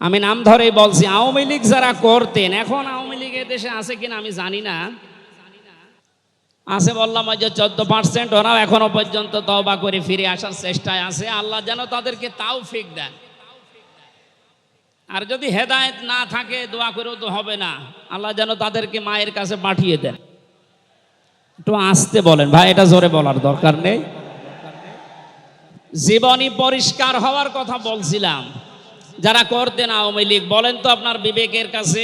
আমি নাম ধরেই বলছি, আওয়ামী লীগ যারা করতেন, এখন আওয়ামী লীগ দেশে আছে কিনা আমি জানি না, আছে বললাম ওই যে 14%, ওরাও এখনো পর্যন্ত তওবা করে ফিরে আসার চেষ্টায় আছে। আল্লাহ যেন তাদেরকে তৌফিক দেন। আর যদি হেদায়েত না থাকে দোয়া করেও তো হবে না, আল্লাহ যেন তাদেরকে মায়ের কাছে পাঠিয়ে দেন। একটু আস্তে বলেন ভাই, এটা জোরে বলার দরকার নেই। জীবনী পরিষ্কার হওয়ার কথা বলছিলাম। যারা করতেন আওয়ামী লীগ, বলেন তো আপনার বিবেকের কাছে,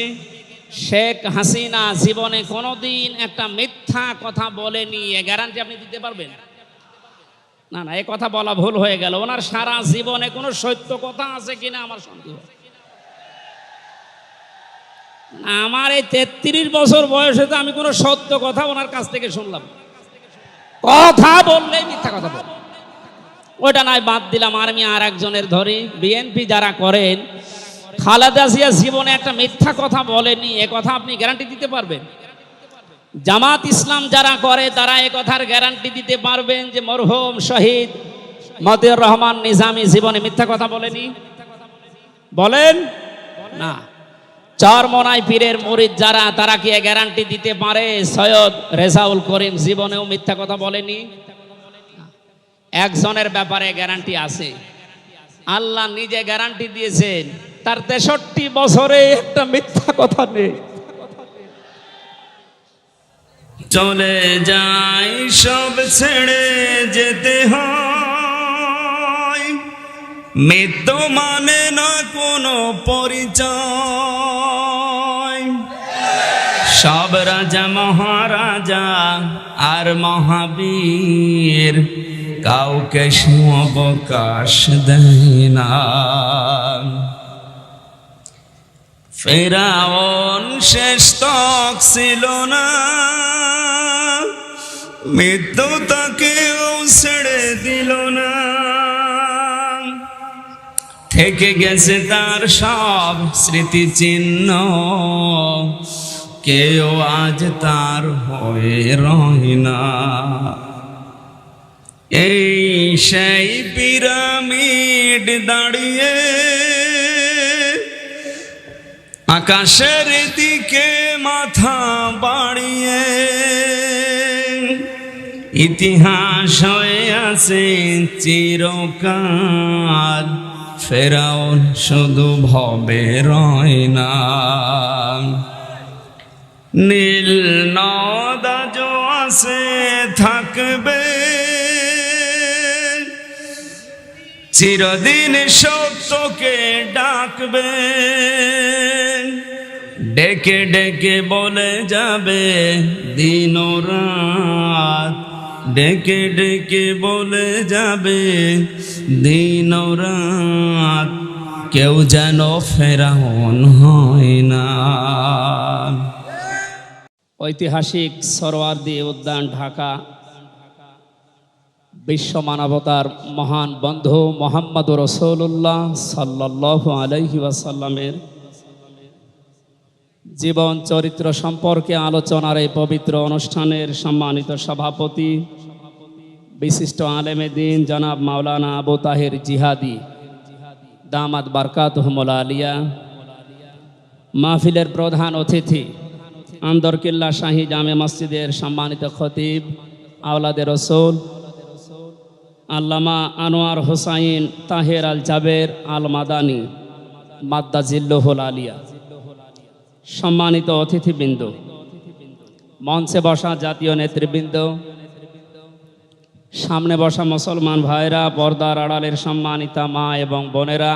শেখ হাসিনা জীবনে কোনোদিন একটা মিথ্যা কথা বলেনি, এ গ্যারান্টি আপনি দিতে পারবেন? না না, এ কথা বলা ভুল হয়ে গেল। ওনার সারা জীবনে কোনো সত্য কথা আছে কিনা আমার সন্দেহ। আমার এই 33 বছর বয়সে তো আমি কোনো সত্য কথা ওনার কাছ থেকে শুনলাম। কথা বললেই মিথ্যা কথা বল, ওইটা নয় বাদ দিলাম। আমি আর একজনের ধরি, বিএনপি যারা করেন, খালেদা জিয়া জীবনে একটা মিথ্যা কথা বলেনি, এ কথা আপনি গ্যারান্টি দিতে পারবেন? জামাত ইসলাম যারা করে তারা এ কথার গ্যারান্টি দিতে পারবেন যে মরহুম শহীদ মতিউর রহমান নিজামী জীবনে মিথ্যা কথা বলেনি? বলেন না। চরমনাই পীরের মুরিদ যারা, তারা কি গ্যারান্টি দিতে পারে সৈয়দ রেজাউল করিম জীবনেও মিথ্যা কথা বলেনি? একজনের ব্যাপারে গ্যারান্টি আছে, আল্লাহ নিজে গ্যারান্টি দিয়েছেন, তার 63 বছরে একটা মিথ্যা কথা নেই। চলে যাই সব ছেড়ে যেতে হয়, মৃত্যু মানে না কোনো পরিচয়। সব রাজা মহারাজা আর মহাবীর কাউকে অবকাশ দেয় না। ফেরাউন শেষ তক ছিল না, মৃত্যু তাকেও ছেড়ে দিল না। থেকে গেছে তার সব স্মৃতিচিহ্ন, কেউ আজ তার হয়ে রয় না। এই সেই পিরামিড দাঁড়িয়ে আকাশের দিকে মাথা বাড়িয়ে, ইতিহাস হয়ে আছে চিরকাল। ফেরাউন শুধু ভবে রয় না। নীল নদ আজও আছে, থাকবে চিরদিন, সত্যকে ডাকবে। ডেকে ডেকে বলে যাবে দিন ও রাত, ডেকে ডেকে বলে যাবে দিন ও রাত, কেউ যেন ফেরাউন হয় না। ঐতিহাসিক সরোয়ার্দী উদ্যান, ঢাকা। বিশ্ব মানবতার মহান বন্ধু মুহাম্মদুর রাসূলুল্লাহ সাল্লাল্লাহু আলাইহি ওয়াসাল্লামের জীবন চরিত্র সম্পর্কে আলোচনার এই পবিত্র অনুষ্ঠানের সম্মানিত সভাপতি, বিশিষ্ট আলেমে দ্বীন জনাব মাওলানা আবু তাহের জিহাদি দামাত বারকাতুহুমুল আলিয়া, মাহফিলের প্রধান অতিথি, আন্দরকিল্লা শাহী জামে মসজিদের সম্মানিত খতিব আওলাদে রসুল আল্লামা আনোয়ার হোসাইন তাহের আল জাবের আল মাদানী মাদ্দাজিল্লুহুল আলিয়া, সম্মানিত অতিথিবৃন্দ, মঞ্চে বসা জাতীয় নেতৃবৃন্দ, সামনে বসা মুসলমান ভাইরা, পর্দার আড়ালের সম্মানিতা মা এবং বোনেরা,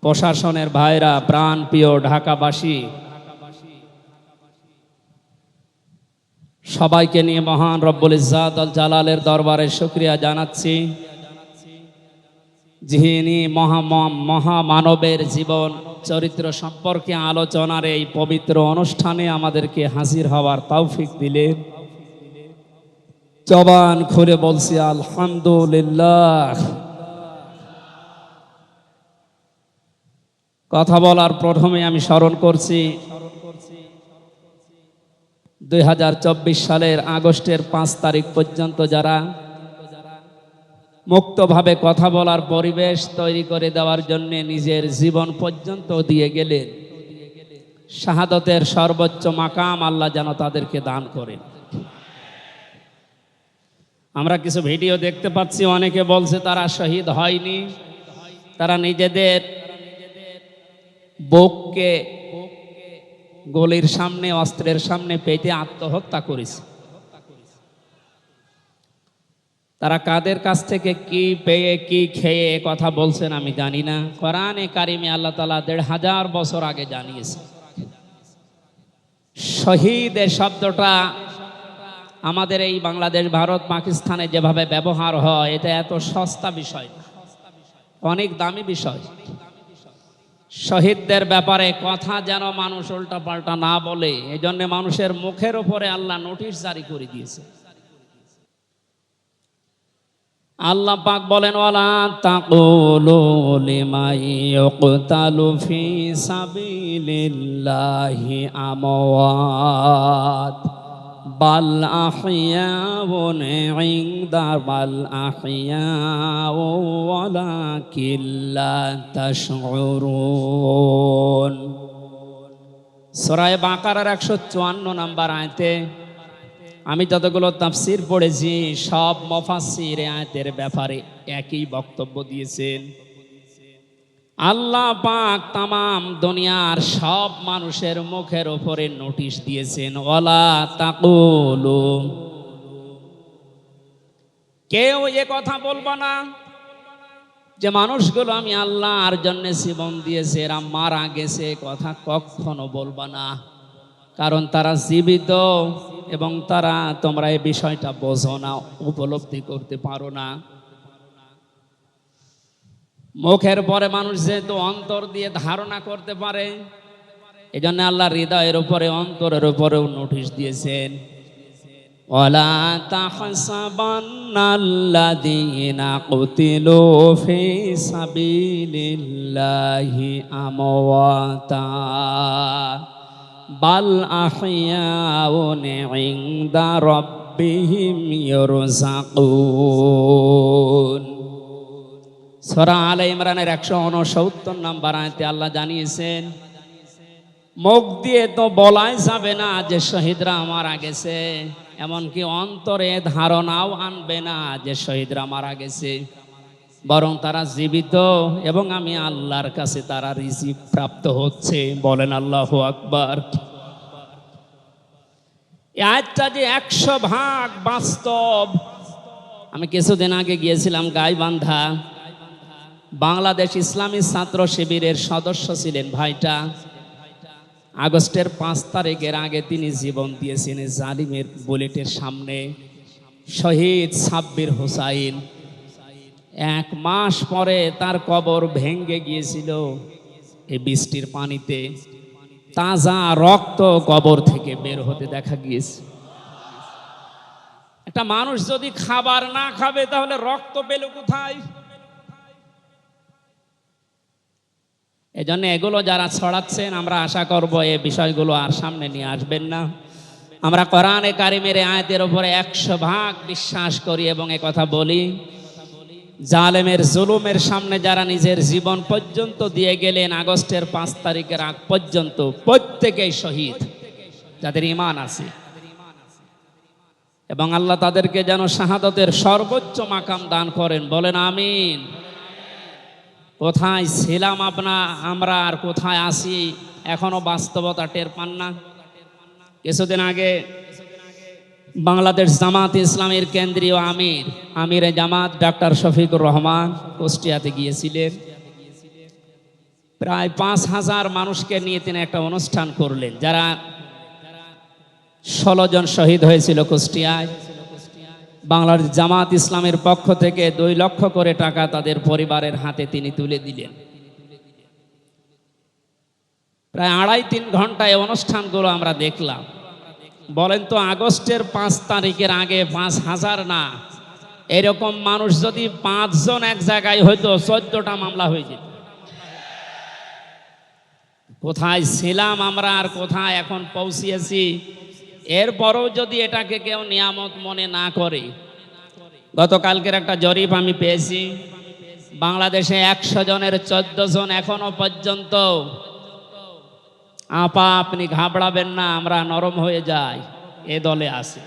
প্রশাসনের ভাইরা, প্রাণ প্রিয় ঢাকাবাসী, সবাইকে নিয়ে মহান রব্বুল ইজ্জাত আল জালালের দরবারে শুকরিয়া জানাচ্ছি, যিনি মহামানবের জীবন চরিত্র সম্পর্কে আলোচনার এই পবিত্র অনুষ্ঠানে আমাদেরকে হাজির হওয়ার তৌফিক দিলেন। জবান খুলে বলছি আলহামদুলিল্লাহ। কথা বলার প্রথমে আমি স্মরণ করছি 2024 সালের আগস্টের 5 তারিখ পর্যন্ত যারা মুক্তভাবে কথা বলার পরিবেশ তৈরি করে দেওয়ার জন্য নিজের জীবন পর্যন্ত দিয়ে গেলেন। শাহাদতের সর্বোচ্চ মাকাম আল্লাহ যেন তাদেরকে দান করেন। আমরা কিছু ভিডিও দেখতে পাচ্ছি, অনেকে বলছে তারা শহীদ হয়নি, তারা নিজেদের বুককে গলির সামনে, অস্ত্রের সামনে পেতে আত্মহত্যা করেছে। তারা কাদের কাছ থেকে কি পেয়ে কি খেয়ে কথা বলছেন আমি জানি না। কোরআনে কারিমে আল্লাহ তাআলা ১৫০০ বছর আগে জানিয়েছে। শহীদ এর শব্দটা আমাদের এই বাংলাদেশ, ভারত, পাকিস্তানে যেভাবে ব্যবহার হয়, এটা এত সস্তা বিষয় না, অনেক দামি বিষয়। শহীদদের ব্যাপারে কথা যেন মানুষ উল্টা পাল্টা না বলে, এই জন্য মানুষের মুখের উপরে আল্লাহ নোটিশ জারি করে দিয়েছে। আল্লাহ পাক বলেন, ওয়ালা তাকুলু লিমান ইউকতালু ফি সাবিলিল্লাহি আমওয়াত বাল আহইয়াউন ইনদা বাল আহইয়াউ ওয়ালাকিন লা তাশউরুন। সূরা বাকারার ১৫৪ নম্বর আয়াতে আমি যতগুলো তাফসীর পড়েছি, সব মুফাসসির আয়াতের ব্যাপারে একই বক্তব্য দিয়েছেন। আল্লাহ পাক তামাম দুনিয়ার সব মানুষের মুখের উপরে নোটিশ দিয়েছেন, ওয়ালা তাকুলু, কেউ এ কথা বলবা না যে মানুষগুলো আমি আল্লাহর জন্য জীবন দিয়েছে, এরা মারা গেছে, কথা কখনো বলবা না। কারণ তারা জীবিত এবং তারা, তোমরা এই বিষয়টা বোঝো না, উপলব্ধি করতে পারো না। মুখের পরে মানুষ যেহেতু অন্তর দিয়ে ধারণা করতে পারে, এই জন্য আল্লাহ হৃদয়ের উপরে, অন্তরের উপরেও নোটিশ দিয়েছেন, ওয়ালা তাহসাবান্নাল্লাযীনা কুতিলু ফি সাবিলিল্লাহি আমওয়াতা বাল আহইয়াউন ইনদা রাব্বিহিম ইরযাকুন। সূরা আলে ইমরানের ১৬৯ নম্বর আয়াতে আল্লাহ জানিয়েছেন, মুখ দিয়ে তো বলাই যাবে না যে শহীদরা মারা গেছে, এমনকি অন্তরে ধারণাও আনবে না যে শহীদরা মারা গেছে, বরং তারা জীবিত এবং আমি আল্লাহর কাছে তারা রিজিক প্রাপ্ত হচ্ছে। বলেন আল্লাহু আকবার। এই আয়াতটা যে ১০০% বাস্তব। আমি কিছুদিন আগে গিয়েছিলাম গাইবান্ধা, বাংলাদেশ ইসলামী ছাত্র শিবিরের সদস্য ছিলেন ভাইটা। আগস্টের ৫ তারিখের আগে তিনি জীবন দিয়েছেন জালিমের বুলেটের সামনে। শহীদ সাব্বির হোসাইন, ১ মাস পরে তার কবর ভেঙে গিয়েছিল এই বৃষ্টির পানিতে। তাজা রক্ত কবর থেকে বের হতে দেখা গিয়েছে। একটা মানুষ যদি খাবার না খাবে তাহলে রক্ত পেল কোথায়? এজন্য এগুলো যারা ছড়াচ্ছেন, আমরা আশা করব এই বিষয়গুলো আর সামনে নিয়ে আসবেন না। আমরা কোরআনে কারিমের আয়াতের উপরে ১০০% বিশ্বাস করি এবং এ কথা বলি, জালেমের জুলুমের সামনে যারা নিজের জীবন পর্যন্ত দিয়ে গেলেন আগস্টের ৫ তারিখের আগ পর্যন্ত, প্রত্যেকেই শহীদ যাদের ঈমান আছে, এবং আল্লাহ তাদেরকে যেন শাহাদতের সর্বোচ্চ মাকাম দান করেন। বলেন আমিন। কোথায় ছিলাম আমরা আর কোথায় আছি এখনো বাস্তবতা টের পান না। কিছুদিন আগে বাংলাদেশ জামাত ইসলামের কেন্দ্রীয় আমিরে জামাত ডক্টর শফিকুর রহমান কুষ্টিয়াতে গিয়েছিলেন। প্রায় ৫,০০০ মানুষকে নিয়ে তিনি একটা অনুষ্ঠান করলেন, যারা ১৬ জন শহীদ হয়েছিল কুষ্টিয়ায়। বাংলাদেশ জামাত ইসলামের পক্ষ থেকে ২ লক্ষ করে টাকা তাদের পরিবারের হাতে তিনি তুলে দিলেন। প্রায় ২.৫-৩ ঘন্টায় অনুষ্ঠানগুলো আমরা দেখলাম। বলেন তো, আগস্টের ৫ তারিখের আগে ৫,০০০ না, এরকম মানুষ যদি ৫ জন এক জায়গায় হইতো ১৪টা মামলা হয়ে যেত। কোথায় ছিলাম আমরা আর কোথায় এখন পৌঁছিয়েছি, এরপরও যদি এটাকে কেউ নিয়ামত মনে না করে, গতকালকের একটা জরিপ আমি পেয়েছি, বাংলাদেশে 100 জনের 14 জন এখনো পর্যন্ত আপা আপনি ঘাবড়াবেন না আমরা নরম হয়ে যাই এ দলে আছে।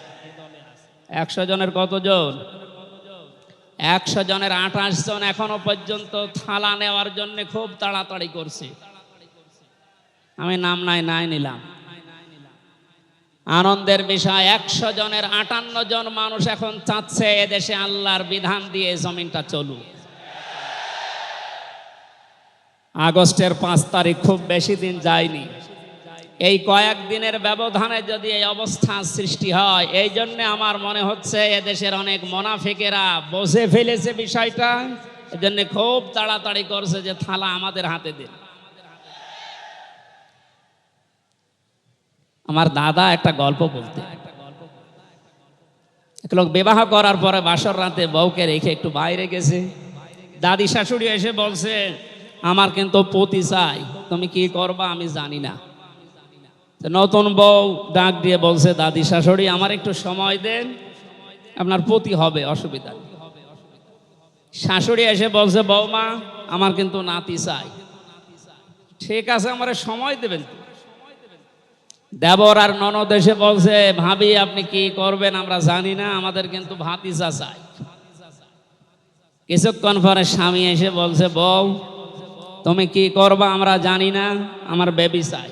100 জনের কতজন? 100 জনের 28 জন এখনো পর্যন্ত থালা নেওয়ার জন্য খুব তাড়াতাড়ি করছে। আমি নাম নাই নিলাম। আনন্দের বিষয়, 100 জনের 58 জন মানুষ এখন চাচ্ছে এদেশে আল্লাহর বিধান দিয়ে জমিনটা চলুক। আগস্টের 5 তারিখ খুব বেশি দিন যায়নি। এই কয়েকদিনের ব্যবধানে যদি এই অবস্থা সৃষ্টি হয়, এই জন্য আমার মনে হচ্ছে এদেশের অনেক মুনাফিকেরা বুঝে ফেলেছে বিষয়টা, এজন্য খুব তাড়াতাড়ি করছে যে থালা আমাদের হাতে দিন। আমার দাদা একটা গল্প বলতে, এক লোক বিবাহ করার পরে বাসর রাতে বউকে রেখে একটু বাইরে গেছে। দাদি শাশুড়ি এসে বলছে, আমার কিন্তু পতি চাই, তুমি কি করবা আমি জানি না। নতুন বউ ডাক দিয়ে বলছে, দাদি শাশুড়ি আমার একটু সময় দেন, আপনার পতি হবে, অসুবিধা নেই। শাশুড়ি এসে বলছে, বৌমা আমার কিন্তু নাতি চাই। ঠিক আছে, আমার সময় দেবেন। দেবর আর ননদ এসে বলছে, ভাবি আপনি কি করবেন আমরা জানি না, আমাদের কিন্তু ভাতিজা চাই। কিছুক্ষণ পরে স্বামী এসে বলছে, বউ তুমি কি করবা আমরা জানি না, আমার বেবি চাই।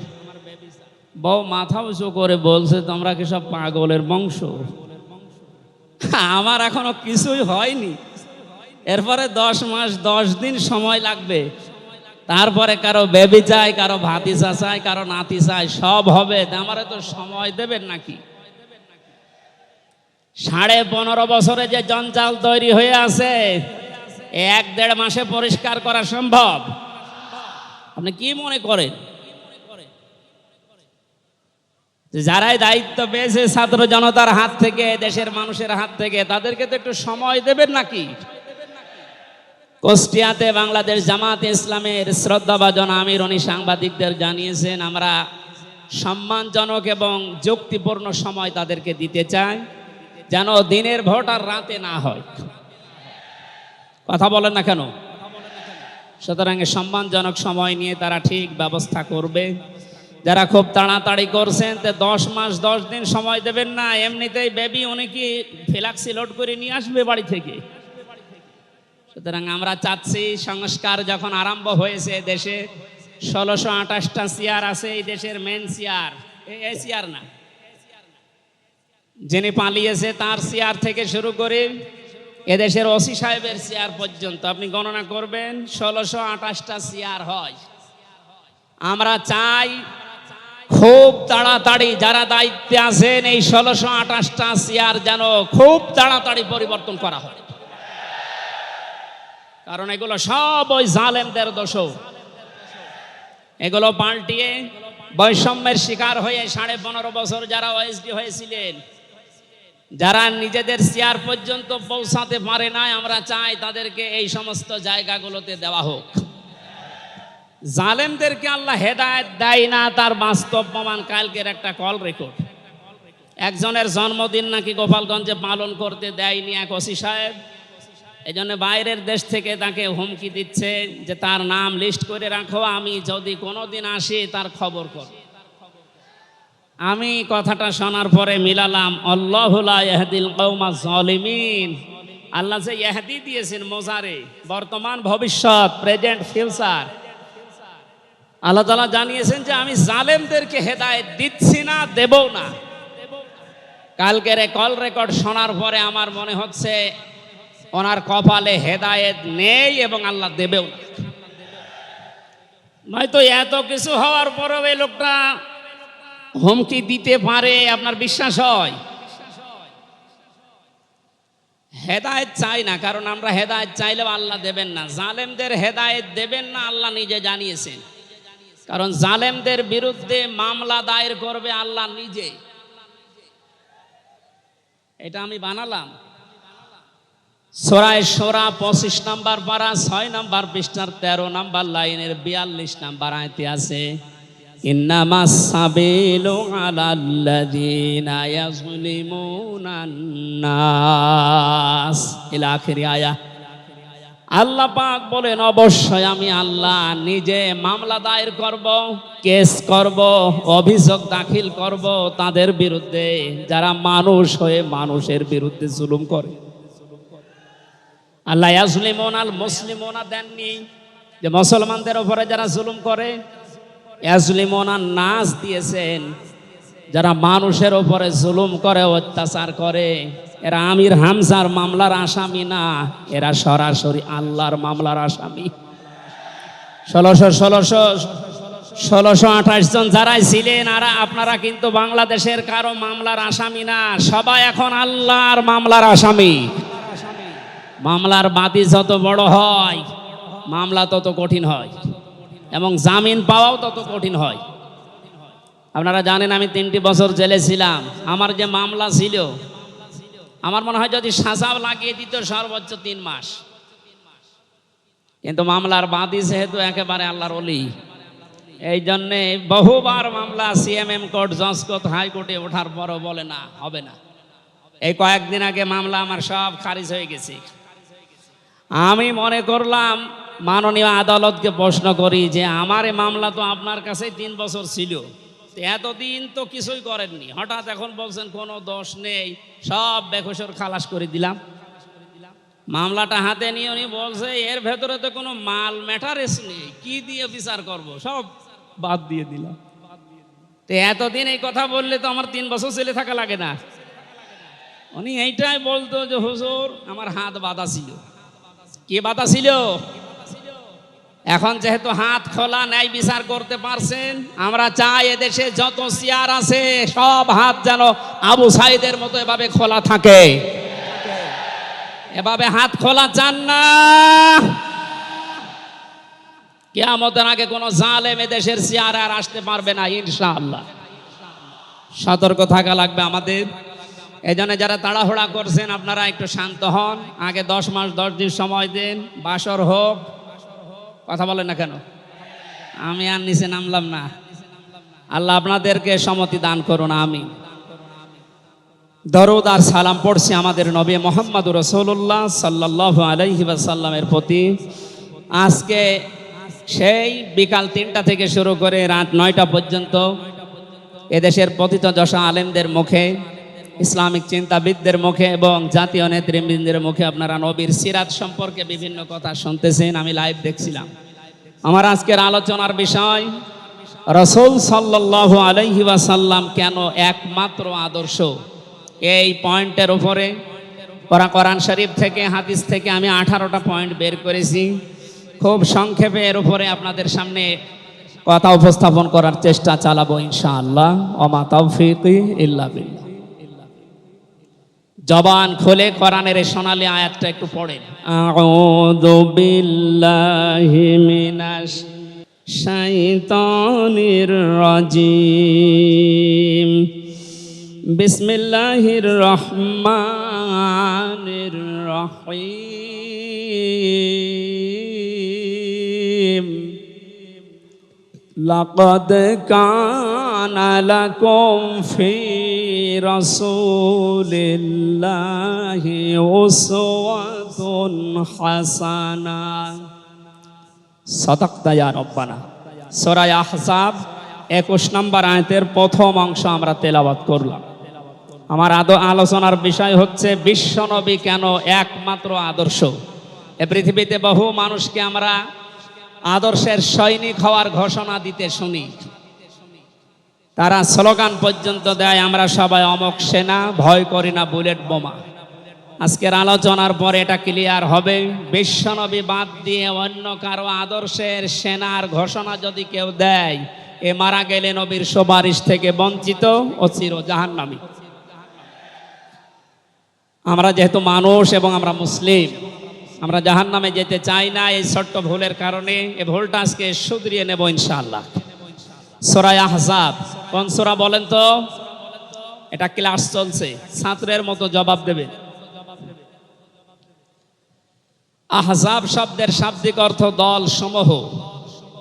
বউ মাথা উঁচু করে বলছে, তোমরা কি সব পাগলের বংশ? আমার এখনো কিছুই হয়নি, এরপরে 10 মাস 10 দিন সময় লাগবে, তারপরে কারো বেবি চাই, কারো ভাতিজা চাই, কারো নাতি চাই, সব হবে। আমারে তো সময় দেবেন নাকি? 15.5 বছরে যে জঞ্জাল তৈরি হয়ে আছে, 1-1.5 মাসে পরিষ্কার করা সম্ভব? আপনি কি মনে করেন? যারাই দায়িত্ব পেয়েছে ছাত্র জনতার হাত থেকে, দেশের মানুষের হাত থেকে, তাদেরকে তো একটু সময় দেবেন নাকি? কুষ্টিয়াতে বাংলাদেশ জামাতে ইসলামের শ্রদ্ধাভাজন আমির উনি সাংবাদিকদের জানিয়েছেন, আমরা সম্মানজনক এবং যুক্তিপূর্ণ সময় তাদেরকে দিতে চাই, যেন দিনের ভোট আর রাতে না হয়। কথা বলেন না কেন? সুতরাং সম্মানজনক সময় নিয়ে তারা ঠিক ব্যবস্থা করবে। যারা খুব তাড়াতাড়ি করছেন, 10 মাস 10 দিন সময় দেবেন না, এমনিতেই বেবি উনি কি ফ্ল্যাক্সি লোড করে নিয়ে আসবে বাড়ি থেকে। সুতরাং আমরা চাচ্ছি, সংস্কার যখন আরম্ভ হয়েছে দেশে, 1628টা চেয়ার আছে এই দেশের, মেন চেয়ার এই চেয়ার না, যিনি পালিয়েছে তার চেয়ার থেকে শুরু করে এদেশের ওসি সাহেবের চেয়ার পর্যন্ত আপনি গণনা করবেন, 1628টা চেয়ার হয়। আমরা চাই খুব তাড়াতাড়ি যারা দায়িত্বে আছেন এই 1628টা চেয়ার যেন খুব তাড়াতাড়ি পরিবর্তন করা হয়, কারণ এগুলো সব ওই জালেমদের দোষ। এগুলো পাল্টিয়ে বৈষম্যের শিকার হয়ে 15.5 বছর যারা ওএসডি হয়েছিলেন, যারা নিজেদের চেয়ার পর্যন্ত পৌঁছাতে পারে নাই, আমরা চাই তাদেরকে এই সমস্ত জায়গাগুলোতে দেওয়া হোক। জালেমদেরকে আল্লাহ হেদায়েত দেয় না, তার বাস্তব প্রমাণ কালকের একটা কল রেকর্ড। একজনের জন্মদিন নাকি গোপালগঞ্জে পালন করতে দেয়নি এক ওসি সাহেব, এই জন্য বাইরের দেশ থেকে তাকে হুমকি দিচ্ছে যে তার নাম লিস্ট করে রাখো, আমি যদি কোনোদিন আসি তার খবর কর। আমি কথাটা শোনার পরে মিলালাম, আল্লাহু লা ইয়াহদিল কওমাজ জালিমিন। আল্লাহ যে ইহদি দিয়েছেন মোজারে, বর্তমান ভবিষ্যৎ, প্রেজেন্ট ফিউচার, আল্লাহ তাআলা জানিয়েছেন যে আমি জালেমদেরকে হেদায়েত দিচ্ছি না, দেব না। কালকের কল রেকর্ড শোনার পরে আমার মনে হচ্ছে ওনার কপালে হেদায়েত নেই এবং আল্লাহ দেবেও না। নয়তো এত কিছু হওয়ার পরেও এই লোকটা হুমকি দিতে পারে, আপনার বিশ্বাস হয়? হেদায়েত চাই না, কারণ আমরা হেদায়েত চাইলেও আল্লাহ দেবেন না। জালেমদের হেদায়েত দেবেন না, আল্লাহ নিজে জানিয়েছেন। কারণ জালেমদের বিরুদ্ধে মামলা দায়ের করবে আল্লাহ নিজে। এটা আমি বানালাম। সূরা শুরা 25 নম্বর পারা 6 নম্বর পৃষ্ঠার 13 নম্বর লাইনের 42 নম্বর আয়াতে আছে, ইন্নামাস সাবিলু আলাল্লাযীনা ইয়াযলিমুনান নাস ইলা আখিরি আয়াত। আল্লাহ পাক বলেন, অবশ্যই আমি আল্লাহ নিজে মামলা দায়ের করব, কেস করব, অভিযোগ দাখিল করব তাদের বিরুদ্ধে যারা মানুষ হয়ে মানুষের বিরুদ্ধে জুলুম করে। আল্লাহ ইয়াজলিমুন আল মুসলিমুনা দেননি যে মুসলমানদের উপরে যারা জুলুম করে, ইয়াজলিমুন আন নাস দিয়েছেন যারা মানুষের উপরে জুলুম করে, অত্যাচার করে। এরা আমির হামজার মামলার আসামি না, এরা সরাসরি আল্লাহর মামলার আসামি। 1628 জন যারাই ছিলেন আর আপনারা কিন্তু বাংলাদেশের কারো মামলার আসামি না, সবাই এখন আল্লাহর মামলার আসামি। মামলার বাদী যত বড় হয় মামলা তত কঠিন হয় এবং জামিন পাওয়াও তত কঠিন হয়। আপনারা জানেন আমি 3টি বছর জেলে ছিলাম। আমার যে মামলা ছিল, আমার মনে হয় যদি সাজাও লাগিয়ে দিত সর্বোচ্চ 3 মাস। কিন্তু মামলার বাদী যেহেতু একেবারে আল্লাহর ওলি, এই জন্যে বহুবার মামলা সিএমএম কোর্ট, জজ কোর্ট, হাইকোর্টে ওঠার পরও বলে না, হবে না। এই কয়েকদিন আগে মামলা আমার সব খারিজ হয়ে গেছে। আমি মনে করলাম মাননীয় আদালতকে প্রশ্ন করি যে আমার এই মামলা তো আপনার কাছে 3 বছর ছিল, এতদিন তো কিছুই করেননি, হঠাৎ এখন বলছেন কোনো দোষ নেই, সব বেকসুর খালাস করে দিলাম। মামলাটা হাতে নিয়ে উনি বলছে এর ভেতরে তো কোনো মাল ম্যাটারেস নেই, কি দিয়ে বিচার করব, সব বাদ দিয়ে দিলাম। তো এতদিন এই কথা বললে তো আমার 3 বছর জেলে থাকা লাগে না। উনি এইটাই বলতো যে হুজুর আমার হাত বাঁধা ছিল। কি বাধা ছিল? এখন যেহেতু হাত খোলা, ন্যায় বিচার করতে পারছেন, আমরা চাই এদেশে যত চেয়ার আছে সব হাত যেন আবু সাইদের মতো এভাবে খোলা থাকে। এভাবে হাত খোলা চান না? কিয়ামতের আগে কোনো জালেম এদেশের চেয়ারে আর আসতে পারবে না ইনশাআল্লাহ। সতর্ক থাকা লাগবে আমাদের। এই জন্য যারা তাড়াহুড়া করছেন আপনারা একটু শান্ত হন, আগে 10 মাস 10 দিন সময় দিন, বাসর হোক। কথা বলেন না কেন? আমি আর নিচে নামলাম না। আল্লাহ আপনাদেরকে সম্মতি দান করুন, আমিন। দরুদ আর সালাম পড়ছি আমাদের নবী মুহাম্মদুর রাসূলুল্লাহ সাল্লাল্লাহু আলাইহি ওয়াসাল্লামের প্রতি। আজকে সেই বিকাল 3টা থেকে শুরু করে রাত 9টা পর্যন্ত এদেশের পতিত যশা আলেমদের মুখে, ইসলামিক চিন্তাবিদদের মুখে এবং জাতীয় নেতৃবৃন্দের মুখে আপনারা নবীর সিরাত সম্পর্কে বিভিন্ন কথা শুনতেছেন। আমি লাইভ দেখছিলাম। আমার আজকের আলোচনার বিষয় রাসূল সাল্লাল্লাহু আলাইহি ওয়াসাল্লাম কেন একমাত্র আদর্শ। এই পয়েন্টের উপরে কোরআন শরীফ থেকে, হাদিস থেকে আমি 18টা পয়েন্ট বের করেছি। খুব সংক্ষেপে এর উপরে আপনাদের সামনে কথা উপস্থাপন করার চেষ্টা চালাবো ইনশাআল্লাহ। ওমা তাওফীকি ইল্লা বিল্লাহ। জবান খুলে কোরআনের এই সোনালী আয়াতটা একটু পড়েন। আউযু বিল্লাহি মিনাশ শাইতানির রাজিম। বিসমিল্লাহির রহমানির রহিম। লাকাদ কানা লাকুম ফি রাসূলিল্লাহি উসওয়াতুন হাসানাহ। সাদাকতা ইয়া রাব্বানা। সূরা আহজাব 21 নম্বর আয়াতের প্রথম অংশ আমরা তেলাওয়াত করলাম। আমার আলোচনার বিষয় হচ্ছে বিশ্বনবী কেন একমাত্র আদর্শ। এ পৃথিবীতে বহু মানুষকে আমরা আদর্শের সৈনিক হওয়ার ঘোষণা দিতে শুনি, তারা স্লোগান পর্যন্ত দেয় আমরা সবাই অমক সেনা, ভয় করি না বুলেট বোমা। আজকের আলোচনার পরে এটা ক্লিয়ার হবে, বিশ্বনবী বাদ দিয়ে অন্য কারো আদর্শের সেনার ঘোষণা যদি কেউ দেয়, এ মারা গেলে নবীর সুপারিশ থেকে বঞ্চিত ও চির জাহান্নামী। আমরা যেহেতু মানুষ এবং আমরা মুসলিম, আমরা জাহান্নামে যেতে চাই না। এই ছোট্ট ভুলের কারণে এই ভুলটা আজকে শুধরিয়ে নেব ইনশাআল্লাহ। সূরা আহজাব কোন সূরা বলেন তো? এটা ক্লাস চলছে, ছাত্রের মতো জবাব দেবে। আহজাব শব্দের শাব্দিক অর্থ দল সমূহ।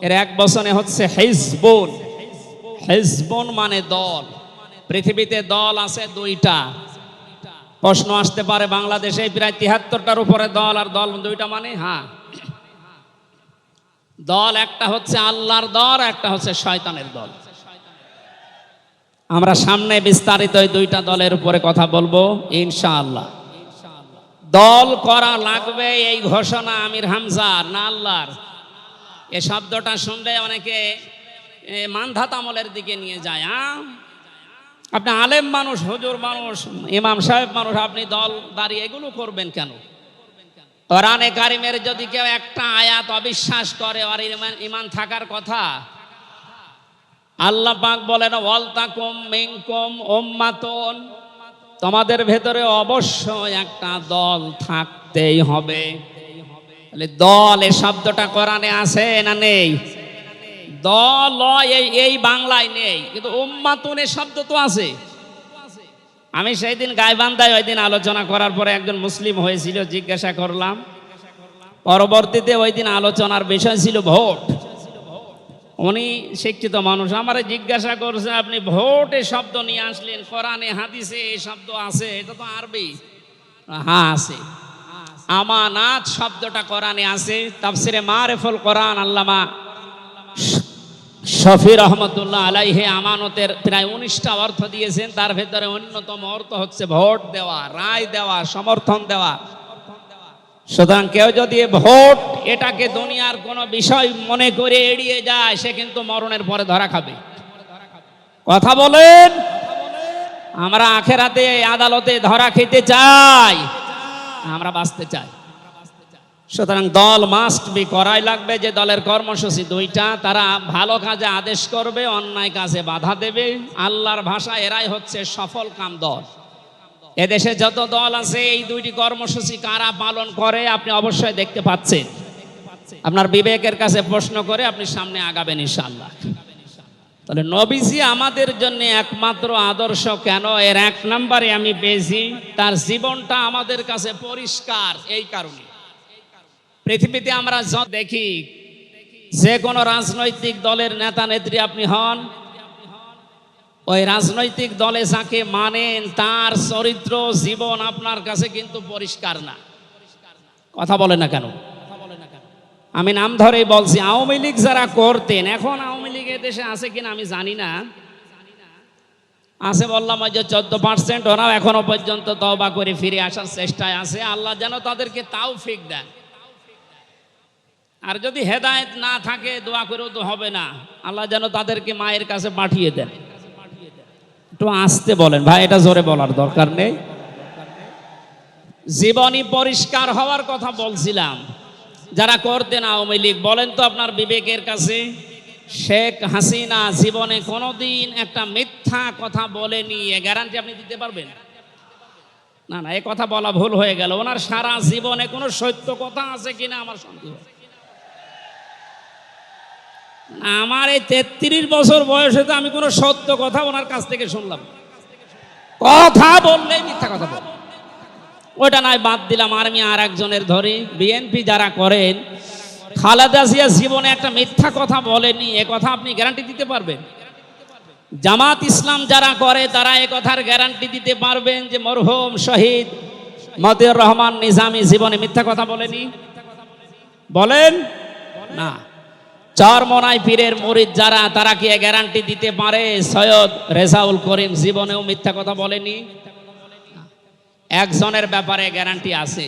এর এক বচনে হচ্ছে হিজবুন। হিজবুন মানে দল। পৃথিবীতে দল আছে দুইটা। প্রশ্ন আসতে পারে বাংলাদেশে প্রায় ৭৩টার উপরে দল, আর দল দুইটা মানে হ্যাঁ, দল একটা হচ্ছে আল্লাহর দল, একটা হচ্ছে শয়তানের দল। আমরা সামনে বিস্তারিত এই দুইটা দলের উপরে কথা বলবো ইনশাআল্লাহ। দল করা লাগবে এই ঘোষণা আমির হামজার না আল্লাহর? এ শব্দটা শুনলে অনেকে মানধাত আমলের দিকে নিয়ে যায়। আপনি আলেম মানুষ, হুজুর মানুষ, ইমাম সাহেব মানুষ, আপনি দল দাঁড়িয়ে এগুলো করবেন কেন? কোরআনে কারিমের যদি কেউ একটা আয়াত অবিশ্বাস করে আর ইমান থাকার কথা, আল্লাহ পাক বলেন ওয়ালতাকুম মিনকুম উম্মাতুন, তোমাদের ভেতরে অবশ্যই একটা দল থাকতেই হবে। তাহলে দল এই শব্দটা কোরআনে আছে না নেই? দল এই বাংলায় নেই, কিন্তু উম্মাতুন এর শব্দ তো আছে। আমি সেই দিন গাইবান্ধায় ওই দিন আলোচনা করার পরে একজন মুসলিম হয়েছিল, জিজ্ঞাসা করলাম। পরবর্তীতে ওই দিন আলোচনার বিষয় ছিল ভোট। উনি শিক্ষিত মানুষ, আমারে জিজ্ঞাসা করছে আপনি ভোট এই শব্দ নিয়ে আসলেন, কোরআনে হাদিসে এই শব্দ আছে? এটা তো আরবি। হ্যাঁ আছে। আমানাত শব্দটা কোরআনে আছে। তাফসিরে মারিফুল কোরআন আল্লামা শফি রহমতুল্লাহ আলাইহি আমানতের প্রায় 19টা অর্থ দিয়েছেন। তার ভেতরে অন্যতম অর্থ হচ্ছে ভোট দেওয়া, রায় দেওয়া, সমর্থন দেওয়া। সুতরাং কেউ যদি ভোট এটাকে দুনিয়ার কোনো বিষয় মনে করে এড়িয়ে যায়, সে কিন্তু মরণের পরে ধরা খাবে। কথা বলেন, আমরা আখেরাতে আদালতে ধরা খেতে চাই, আমরা বাঁচতে চাই। সুতরাং দল মাস্ট বি, করাই লাগবে। যে দলের কর্মসূচি দুইটা, তারা ভালো কাজে আদেশ করবে, অন্যায় কাজে বাধা দেবে। আল্লাহর ভাষা এরাই হচ্ছে সফল কাম দল। এদেশে যত দল আছে এই দুইটি কর্মসূচি কারা পালন করে আপনি অবশ্যই দেখতে পাচ্ছেন। আপনার বিবেকের কাছে প্রশ্ন করে আপনি সামনে আগাবেন ইনশাআল্লাহ। তাহলে নবীজি আমাদের জন্য একমাত্র আদর্শ কেন? এর 1 নম্বরে আমি পেয়েছি তার জীবনটা আমাদের কাছে পরিষ্কার। এই কারণে পৃথিবীতে আমরা দেখি যে কোনো রাজনৈতিক দলের নেতা নেত্রী আপনি হন, ওই রাজনৈতিক দলে যাকে মানেন তার চরিত্র জীবন আপনার কাছে কিন্তু পরিষ্কার না। কথা বলে না কেন? আমি নাম ধরেই বলছি, আওয়ামী লীগ যারা করতেন, এখন আওয়ামী লীগ দেশে আছে কিনা আমি জানি না, আছে বললাম ওই যে 14%, ওরাও এখনো পর্যন্ত তওবা করে ফিরে আসার চেষ্টায় আছে। আল্লাহ যেন তাদেরকে তাওফিক দেন। আর যদি হেদায়েত না থাকে দোয়া করেও তো হবে না, আল্লাহ যেন তাদেরকে মায়ের কাছে পাঠিয়ে দেন। একটু আসতে বলেন ভাই, এটা জোরে বলার দরকার নেই। জীবনী পরিষ্কার হওয়ার কথা বলছিলাম। যারা করতেন আওয়ামী লীগ, বলেন তো আপনার বিবেকের কাছে শেখ হাসিনা জীবনে কোনোদিন একটা মিথ্যা কথা বলেনি, এ গ্যারান্টি আপনি দিতে পারবেন? না না, এই কথা বলা ভুল হয়ে গেল। ওনার সারা জীবনে কোনো সত্য কথা আছে কিনা আমার সন্দেহ। আমার এই 33 বছর বয়সে তো আমি কোনো সত্য কথা ওনার কাছ থেকে শুনলাম। কথা বললেই মিথ্যা কথা বল, ওটা নয় বাদ দিলাম। আমি আর একজনের ধরি, বিএনপি যারা করেন, খালেদা জিয়া জীবনে একটা মিথ্যা কথা বলেনি, এ কথা আপনি গ্যারান্টি দিতে পারবেন? জামাত ইসলাম যারা করে তারা এ কথার গ্যারান্টি দিতে পারবেন যে মরহুম শহীদ মতিউর রহমান নিজামী জীবনে মিথ্যা কথা বলেনি? বলেন না। চরমনাই পীরের মুরিদ যারা, তারা কি গ্যারান্টি দিতে পারে সৈয়দ রেজাউল করিম জীবনেও মিথ্যা কথা বলেনি? একজনের ব্যাপারে গ্যারান্টি আছে,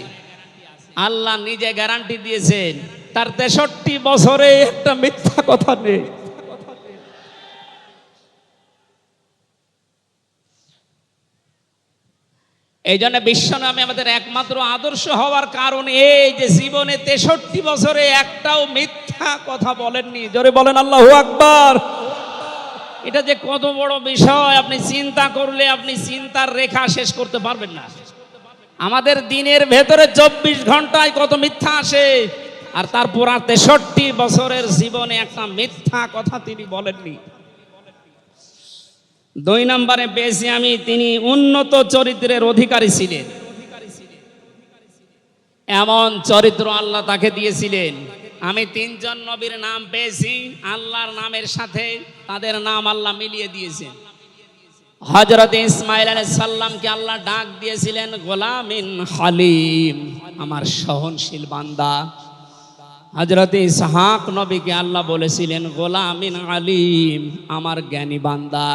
আল্লাহ নিজে গ্যারান্টি দিয়েছেন, তার 63 বছরে একটা মিথ্যা কথা নেই। এই জন্য বিশ্ব নামে আমাদের একমাত্র আদর্শ হওয়ার কারণ এই যে জীবনে 63 বছরে একটাও মিথ্যা কথা বলেননি। জোরে বলেন আল্লাহু আকবার। এটা যে কত বড় বিষয় আপনি চিন্তা করলে আপনি চিন্তার রেখা শেষ করতে পারবেন না। আমাদের দিনের ভেতরে 24 ঘন্টায় কত মিথ্যা আসে, আর তার পুরা 63 বছরের জীবনে একটা মিথ্যা কথা তিনি বলেননি। 2 নম্বরে পেয়েছি আমি, তিনি উন্নত চরিত্রের অধিকারী ছিলেন। এমন চরিত্র আল্লাহ তাকে দিয়েছিলেন, আমি তিনজন নবীর নাম পেয়েছি আল্লাহর নামের সাথে, তাদের নাম আল্লাহ মিলিয়ে দিয়েছেন। হযরত ইসমাঈল আলাইহিস সালামকে আল্লাহ ডাক দিয়েছিলেন গোলামিন হালিম, আমার সহনশীল বান্দা। হযরত ইসহাক নবীকে আল্লাহ বলেছিলেন গোলামিন আলিম, আমার জ্ঞানী বান্দা।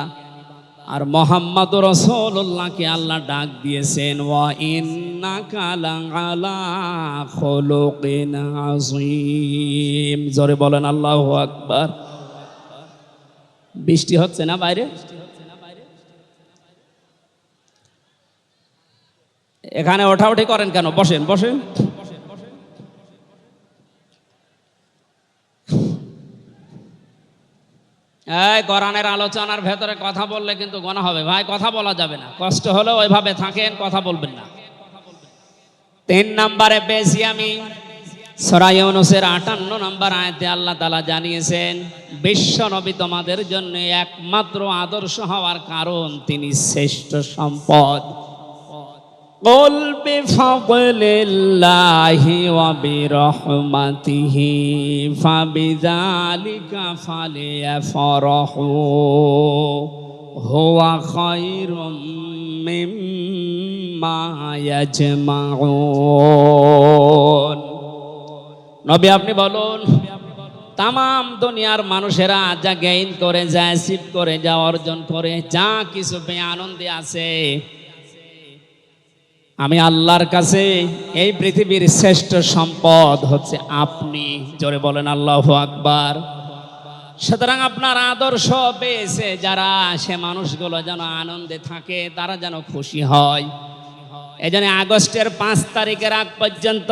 আর মুহাম্মদুর রাসূলুল্লাহকে আল্লাহ ডাক দিয়েছেন ওয়া ইন্নাকা লাআলা খুলুকিন আযীম। জোরে বলেন আল্লাহু আকবার। বৃষ্টি হচ্ছে না বাইরে? এখানে ওঠাউঠি করেন কেন? বসেন বসেন। এই কোরআনের আলোচনার ভেতরে কথা বললে কিন্তু গুনাহ হবে ভাই, কথা বলা যাবে না। কষ্ট হলেও ওইভাবে থাকেন, কথা বলবেন না। 3 নম্বরে পেয়েছি আমি সূরা ইউনূসের 58 নম্বর আয়াতে আল্লাহ তাআলা জানিয়েছেন বিশ্ব নবী তোমাদের জন্য একমাত্র আদর্শ হওয়ার কারণ তিনি শ্রেষ্ঠ সম্পদ। قل بفضل الله وبرحمته فبذلك فليفرحوا هو خير مما يجمعون। নবী আপনি বলুন, তামাম দুনিয়ার মানুষেরা যা গেইন করে, যা অ্যাচিভ করে, যা অর্জন করে, যা কিছু পেয়ে আনন্দে আছে, আমি আল্লাহর কাছে এই পৃথিবীর শ্রেষ্ঠ সম্পদ হচ্ছে আপনি। জোরে বলেন আল্লাহু আকবার। সুতরাং আপনার আদর্শ পেয়েছে যারা, সে মানুষগুলো যেন আনন্দে থাকে, তারা যেন খুশি হয়। এই জন্য আগস্টের 5 তারিখের আগ পর্যন্ত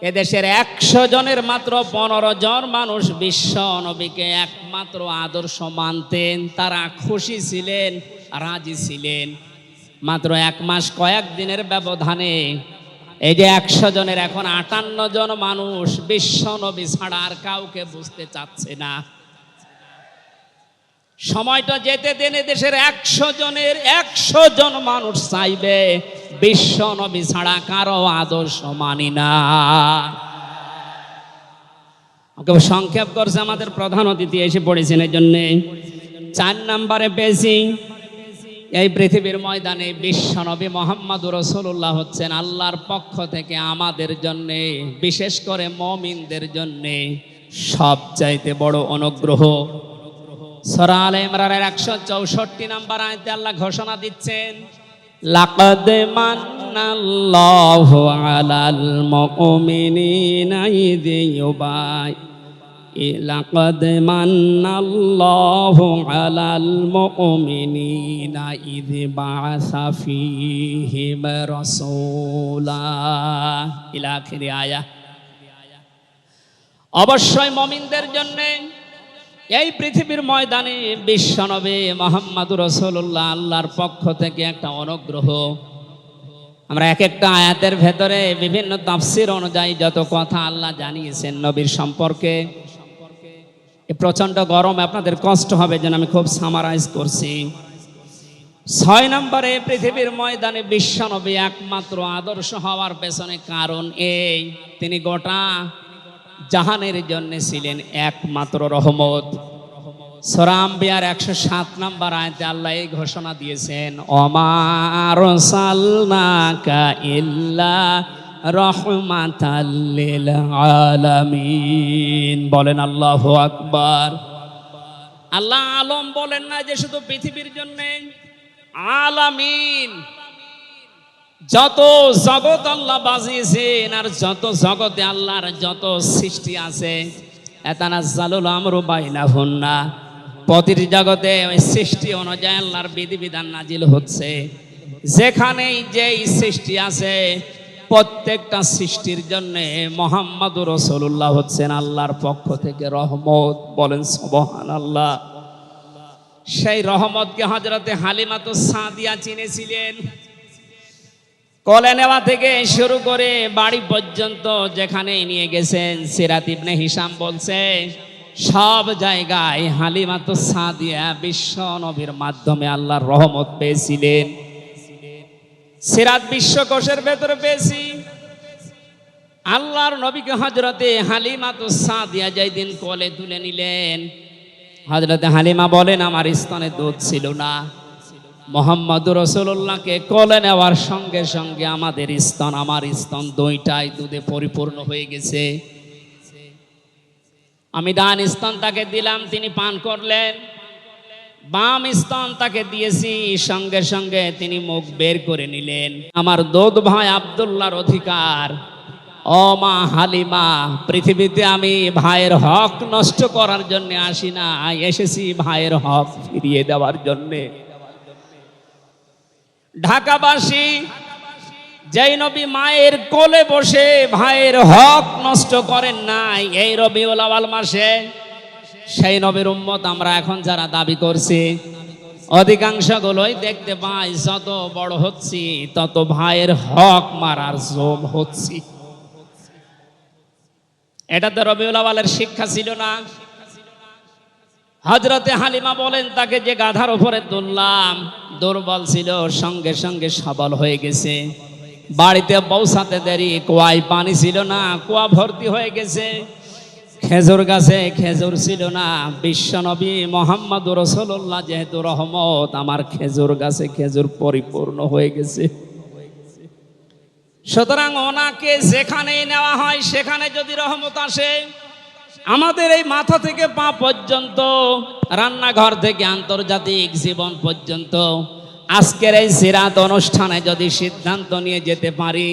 এদেশের 100 জনের মাত্র 15 জন মানুষ বিশ্ব নবীকে একমাত্র আদর্শ মানতেন। তারা খুশি ছিলেন, রাজি ছিলেন। মাত্র 1 মাস কয়েক দিনের ব্যবধানে এই যে 100 জনের এখন 58 জন মানুষ বিশ্ব নবী ছাড়া আর কাউকে বুঝতে চাচ্ছে না। সময়টা যেতে দিন দেশের 100 জনের 100 জন মানুষ চাইবে বিশ্ব নবী ছাড়া কারো আদর্শ মানি না। সংক্ষেপ করছে আমাদের প্রধান অতিথি এসে পড়েছেন, এই জন্যে 4 নম্বরে পেয়েছি এই পৃথিবীর ময়দানে বিশ্বনবী মুহাম্মদুর রাসূলুল্লাহ হচ্ছেন আল্লাহর পক্ষ থেকে আমাদের জন্য, বিশেষ করে মুমিনদের জন্য সবচাইতে বড় অনুগ্রহ। সূরা আলে ইমরানের 164 নম্বর আয়াতে আল্লাহ ঘোষণা দিচ্ছেন লাকাদ মান্নাল্লাহু আলাল মুমিনিনা ইয লাকাদ মান্নাল্লাহু আলাল মুমিনিনা ইয বাআসা ফীহিম রাসূলা ইলা আখিরি আয়া। অবশ্যই মুমিনদের জন্য এই পৃথিবীর ময়দানে বিশ্বনবী মুহাম্মদুর রাসূলুল্লাহ আল্লাহর পক্ষ থেকে একটা অনুগ্রহ। আমরা এক একটা আয়াতের ভেতরে বিভিন্ন তাফসীর অনুযায়ী যত কথা আল্লাহ জানিয়েছেন নবীর সম্পর্কে, প্রচন্ড গরম, আপনাদের কষ্ট হবে যেন আমি খুব সামারাইজ করছি। 6 নম্বরে পৃথিবীর ময়দানে বিশ্বনবী একমাত্র আদর্শ হওয়ার পেছনে কারণ এই, তিনি গোটা জাহানের জন্য ছিলেন একমাত্র রহমত। সূরা আম্বিয়ার 107 নম্বর আয়াতে আল্লাহ এই ঘোষণা দিয়েছেন ওমা আরসালনাকা ইল্লা রাহমাতাল লিল আলামিন। বলেন আল্লাহু আকবার। আল্লাহ আলম বলেন না যে শুধু পৃথিবীর জন্য, আলামিন যত জগৎ আল্লাহ বাজিয়েছেন আর যত জগতে আল্লাহর যত সৃষ্টি আছে, এতানাজ্জালুল আমরু বাইনাহুন্না, প্রতিটি জগতে ওই সৃষ্টি অনুযায়ী আল্লাহর বিধিবিধান নাজিল হচ্ছে। যেখানেই যেই সৃষ্টি আছে প্রত্যেকটা সৃষ্টির জন্য মুহাম্মদুর রাসূলুল্লাহ হচ্ছেন আল্লাহর পক্ষ থেকে রহমত। বলেন সুবহানাল্লাহ। সেই রহমতকে হযরতে হালিমাতুস সাদিয়া চিনেছিলেন। কোলে নেওয়া থেকে শুরু করে বাড়ি পর্যন্ত যেখানে নিয়ে গেছেন, সিরাত ইবনে হিশাম বলছে সব জায়গায় হালিমাতুস সাদিয়া বিশ্ব নবীর মাধ্যমে আল্লাহর রহমত পেয়েছিলেন। সিরাত বিশ্বকোষের ভেতরে পেয়েছি আল্লাহর নবীকে হযরতে হালিমাতুস সাদিয়া যেদিন কোলে তুলে নিলেন, হযরতে হালিমা বলেন আমার স্তনে দুধ ছিল না। মুহাম্মদুর রাসূলুল্লাহকে কোলে নেওয়ার সঙ্গে সঙ্গে আমার স্তন দুইটাই দুধে পরিপূর্ণ হয়ে গেছে। আমি ডান স্তন তাকে দিলাম, তিনি পান করলেন। বাম স্তন তাকে দিয়েছি, সঙ্গে সঙ্গে তিনি মুখ বের করে নিলেন। আমার দুধ ভাই আব্দুল্লাহর অধিকার। ও মা হালিমা, পৃথিবীতে আমি ভাইয়ের হক নষ্ট করার জন্য আসি না, এসেছি ভাইয়ের হক ফিরিয়ে দেওয়ার জন্যে। ঢাকাবাসী, যেই নবী মায়ের কোলে বসে ভাইয়ের হক নষ্ট করেন নাই এই রবিউল আউয়াল মাসে, সেই নবীর উম্মত আমরা এখন যারা দাবি করছি, অধিকাংশগুলোই দেখতে পাই যত বড় হচ্ছি তত ভাইয়ের হক মারার জোম হচ্ছি। এটা তো রবিউল আউয়ালের শিক্ষা ছিল না। হযরতে হালিমা বলেন তাকে যে গাধার উপরে তুললাম দুর্বল ছিল, সঙ্গে সঙ্গে সবল হয়ে গেছে। বাড়িতে পৌঁছাতে দেরি, কুয়ায় পানি ছিল না, কুয়া ভর্তি হয়ে গেছে। খেজুর গাছে খেজুর ছিল না, বিশ্বনবী মুহাম্মদুর রাসূলুল্লাহ যেহেতু রহমত, আমার খেজুর গাছে খেজুর পরিপূর্ণ হয়ে গেছে। সুতরাং ওনাকে যেখানেই নেওয়া হয় সেখানে যদি রহমত আসে, আমাদের এই মাথা থেকে পা পর্যন্ত, রান্নাঘর থেকে আন্তর্জাতিক জীবন পর্যন্ত, আজকের এই সিরাত অনুষ্ঠানে যদি সিদ্ধান্ত নিয়ে যেতে পারি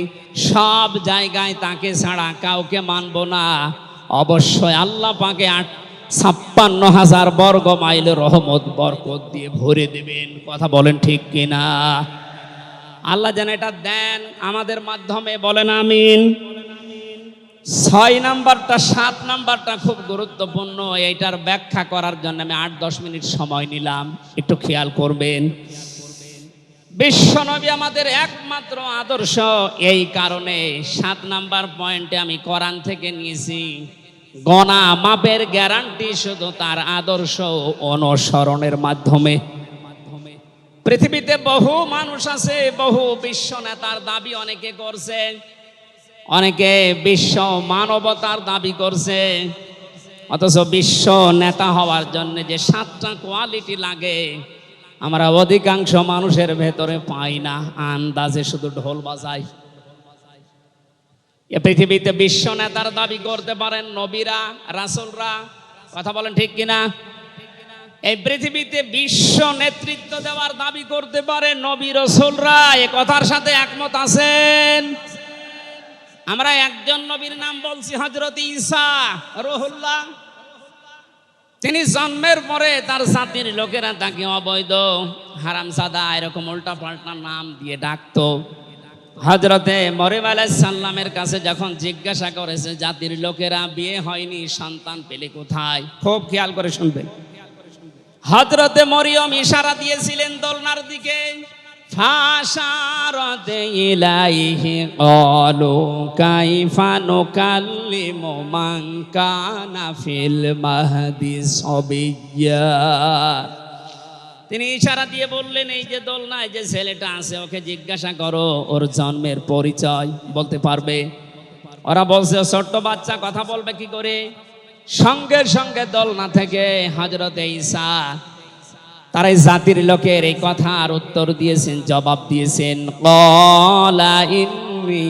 সব জায়গায় তাকে ছাড়া কাউকে মানব না, অবশ্যই আল্লাহ পাকে ৫৬,০০০ বর্গ মাইল রহমত বরকত দিয়ে ভরে দেবেন। কথা বলেন ঠিক কিনা? আল্লাহ যেন এটা দেন আমাদের মাধ্যমে, বলেন আমিন। ৬ নাম্বারটা ৭ নাম্বারটা খুব গুরুত্বপূর্ণ, এইটার ব্যাখ্যা করার জন্য আমি ৮-১০ মিনিট সময় নিলাম, একটু খেয়াল করবেন। বিশ্বনবী আমাদের একমাত্র আদর্শ, এই কারণে ৭ নাম্বার পয়েন্টে আমি কোরআন থেকে নিয়েছি। গণা মাপের গ্যারান্টি শুধু তার আদর্শ অনুসরণের মাধ্যমে। পৃথিবীতে বহু মানুষ আছে, বহু বিশ্ব নেতার দাবি অনেকে করছে, অনেকে বিশ্ব মানবতার দাবি করছে, অথচ বিশ্ব নেতা হওয়ার জন্য যে 7টা কোয়ালিটি লাগে আমরা অধিকাংশ মানুষের ভেতরে পাই না, আন্দাজে শুধু ঢোল বাজাই। এ পৃথিবীতে বিশ্ব নেতার দাবি করতে পারেন নবীরা, রাসূলরা। কথা বলেন ঠিক কিনা? এই পৃথিবীতে বিশ্ব নেতৃত্ব দেওয়ার দাবি করতে পারে নবী রাসূলরা। এ কথার সাথে একমত আছেন? আমরা একজন নবীর নাম বলছি, হযরত ঈসা রূহুল্লাহ। তিনি জন্মের পরে তার জাতির লোকেরা তাকে অবৈধ, হারামজাদা, এরকম উল্টা পাল্টা নাম দিয়ে ডাকতো। হযরতে মরিয়ম আলাইহিস সালামের কাছে যখন জিজ্ঞাসা করেছে জাতির লোকেরা বিয়ে হয়নি, সন্তান পেলে কোথায়, খুব খেয়াল করে শুনবেন। হযরতে মরিয়ম ইশারা দিয়েছিলেন দোলনার দিকে, ফাশারাত ইলাইহি ক্বালু কাইফা নুকাল্লিমু মান কানা ফিল মাহদি সাবিয়্যা। তিনি ইশারা দিয়ে বললেন, এই যে দোলনায় যে ছেলেটা আছে ওকে জিজ্ঞাসা করো ওর জন্মের পরিচয় বলতে পারবে। ওরা বলছে ছোট্ট বাচ্চা কথা বলবে কি করে? সঙ্গে সঙ্গে দোলনা থেকে হযরতে ঈসা তার এই জাতির লোকের এই কথার উত্তর দিয়েছেন, জবাব দিয়েছেন, ক্বালা ইন্নী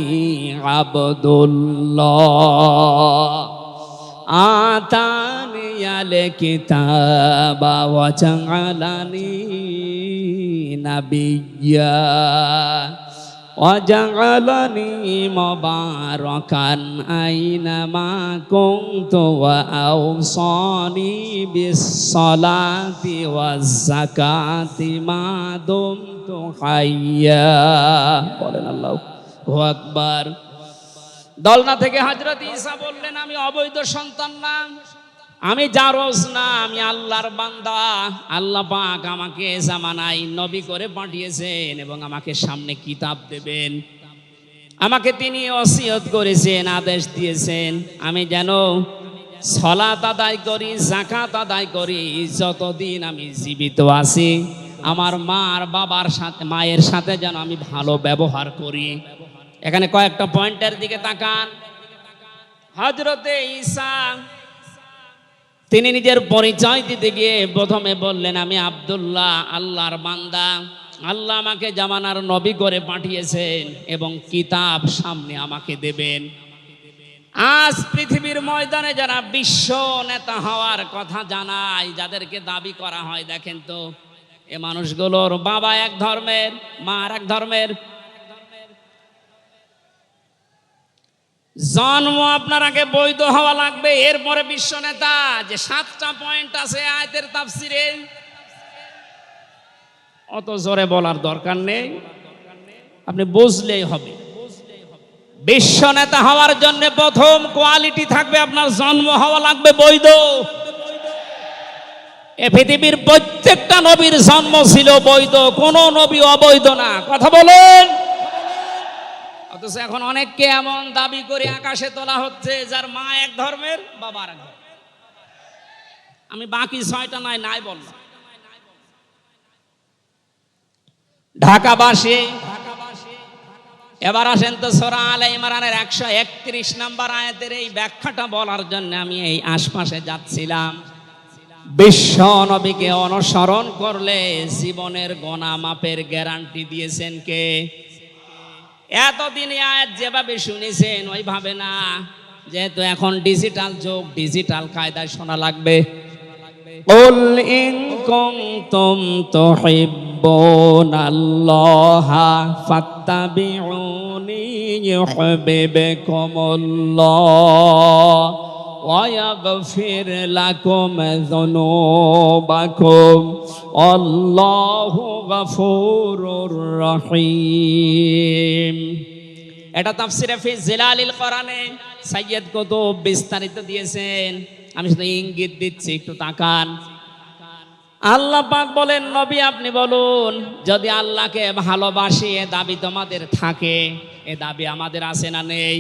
আবদুল্লাহ আতানিয়াল কিতাবা ওয়া জাআলানি নাবিয়্যা ওয়া জাআলানি মুবারাকান আইনামা কুনতু ওয়া আওসানি বিস-সালাতি ওয়াজ-যাকাতি মা দুমতু হাইয়্যা। বলেন আল্লাহু আকবার। দোলনা থেকে হযরত ঈসা বললেন, আমি অবৈধ সন্তান না, আমি জারজ না, আমি আল্লাহর বান্দা। আল্লাহ পাক আমাকে জামানায় নবী করে পাঠিয়েছেন এবং আমাকে সামনে কিতাব দেবেন। আমাকে তিনি ওসিয়ত করেছেন, আদেশ দিয়েছেন আমি যেন সালাত আদায় করি, যাকাত আদায় করি যতদিন আমি জীবিত আছি। আমার মায়ের সাথে যেন আমি ভালো ব্যবহার করি। এখানে কয়েকটা পয়েন্টের দিকে তাকান। হযরতে ঈসা তিনি নিজের পরিচয় দিতে গিয়ে প্রথমে বললেন, আমি আব্দুল্লাহ, আল্লাহর বান্দা। আল্লাহ আমাকে জামানার নবী করে পাঠিয়েছেন এবং কিতাব সামনে আমাকে দেবেন। আজ পৃথিবীর ময়দানে যারা বিশ্ব নেতা হওয়ার কথা জানায়, যাদেরকে দাবি করা হয়, দেখেন তো এ মানুষগুলোর বাবা এক ধর্মের, মা আর এক ধর্মের। জন্ম আপনার আগে বৈধ হওয়া লাগবে, এরপরে বিশ্ব নেতা। যে 7টা পয়েন্ট আছে আয়াতের তাফসিরে, অত জোরে বলার দরকার নেই, আপনি বুঝলেই হবে। বিশ্ব নেতা হওয়ার জন্য প্রথম কোয়ালিটি থাকবে, আপনার জন্ম হওয়া লাগবে বৈধ। এ পৃথিবীর প্রত্যেকটা নবীর জন্ম ছিল বৈধ, কোন নবী অবৈধ না। কথা বলেন। অথচ এখন অনেককে এমন দাবি করে আকাশে তোলা হচ্ছে যার মা এক ধর্মের, বাবা আর এক ধর্মের। আমি বাকি 6টা নাই বললাম। ঢাকাবাসী, এবার আসেন তো সূরা আলে ইমরানের 131 নম্বর আয়াতের এই ব্যাখ্যাটা বলার জন্য আমি এই আশপাশে যাচ্ছিলাম। বিশ্ব নবীকে অনুসরণ করলে জীবনের গোনা মাপের গ্যারান্টি দিয়েছেন কে? এতদিন আয়াত যেভাবে শুনেছেন ওইভাবে না, যেহেতু এখন ডিজিটাল যুগ, ডিজিটাল কায়দায় শোনা লাগবে। কুল ইন কুনতুম তুহিব্বুনাল্লাহা ফাত্তাবিউনি ইউহিব্বুকুমুল্লাহ ওয়া ইয়াগফির লাকুম যুনুবাকুম আল্লাহু গফুরুর রহিম। এটা তাফসিরে ফি জিলালিল কোরআনে সাইয়্যিদ কুতুব বিস্তারিত দিয়েছেন, আমি শুধু ইঙ্গিত দিচ্ছি, একটু তাকান। আল্লাহ পাক বলেন, নবী আপনি বলুন, যদি আল্লাহকে ভালোবাসি এ দাবি তোমাদের থাকে, এ দাবি আমাদের আছে না নেই?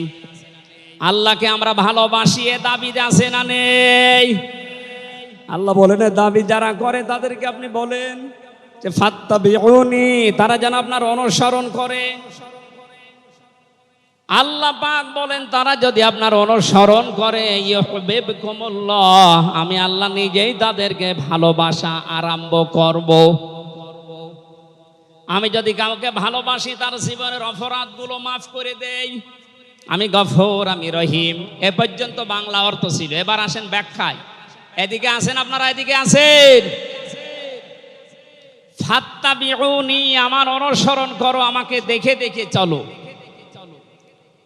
আল্লাহকে আমরা ভালোবাসি এ দাবি আছে না নেই? আল্লাহ বলেন এ দাবি যারা করে তাদেরকে আপনি বলেন যে ফাত্তাবিউনি, তারা যেন আপনার অনুসরণ করে। আল্লাহ পাক বলেন তারা যদি আপনার অনুসরণ করে ইউহিব্বুকুমুল্লাহ, আমি আল্লাহ নিজেই তাদেরকে ভালোবাসা আরম্ভ করব। আমি যদি কাউকে ভালোবাসি তার জীবনের অপরাধগুলো মাফ করে দেই, আমি গফুর, আমি রহিম। এ পর্যন্ত বাংলা অর্থ ছিল। এবার আসেন ব্যাখ্যায়। এদিকে আসেন আপনারা, এদিকে আসেন। ফাত্তাবিউনি, আমার অনুসরণ করো, আমাকে দেখে দেখে চলো।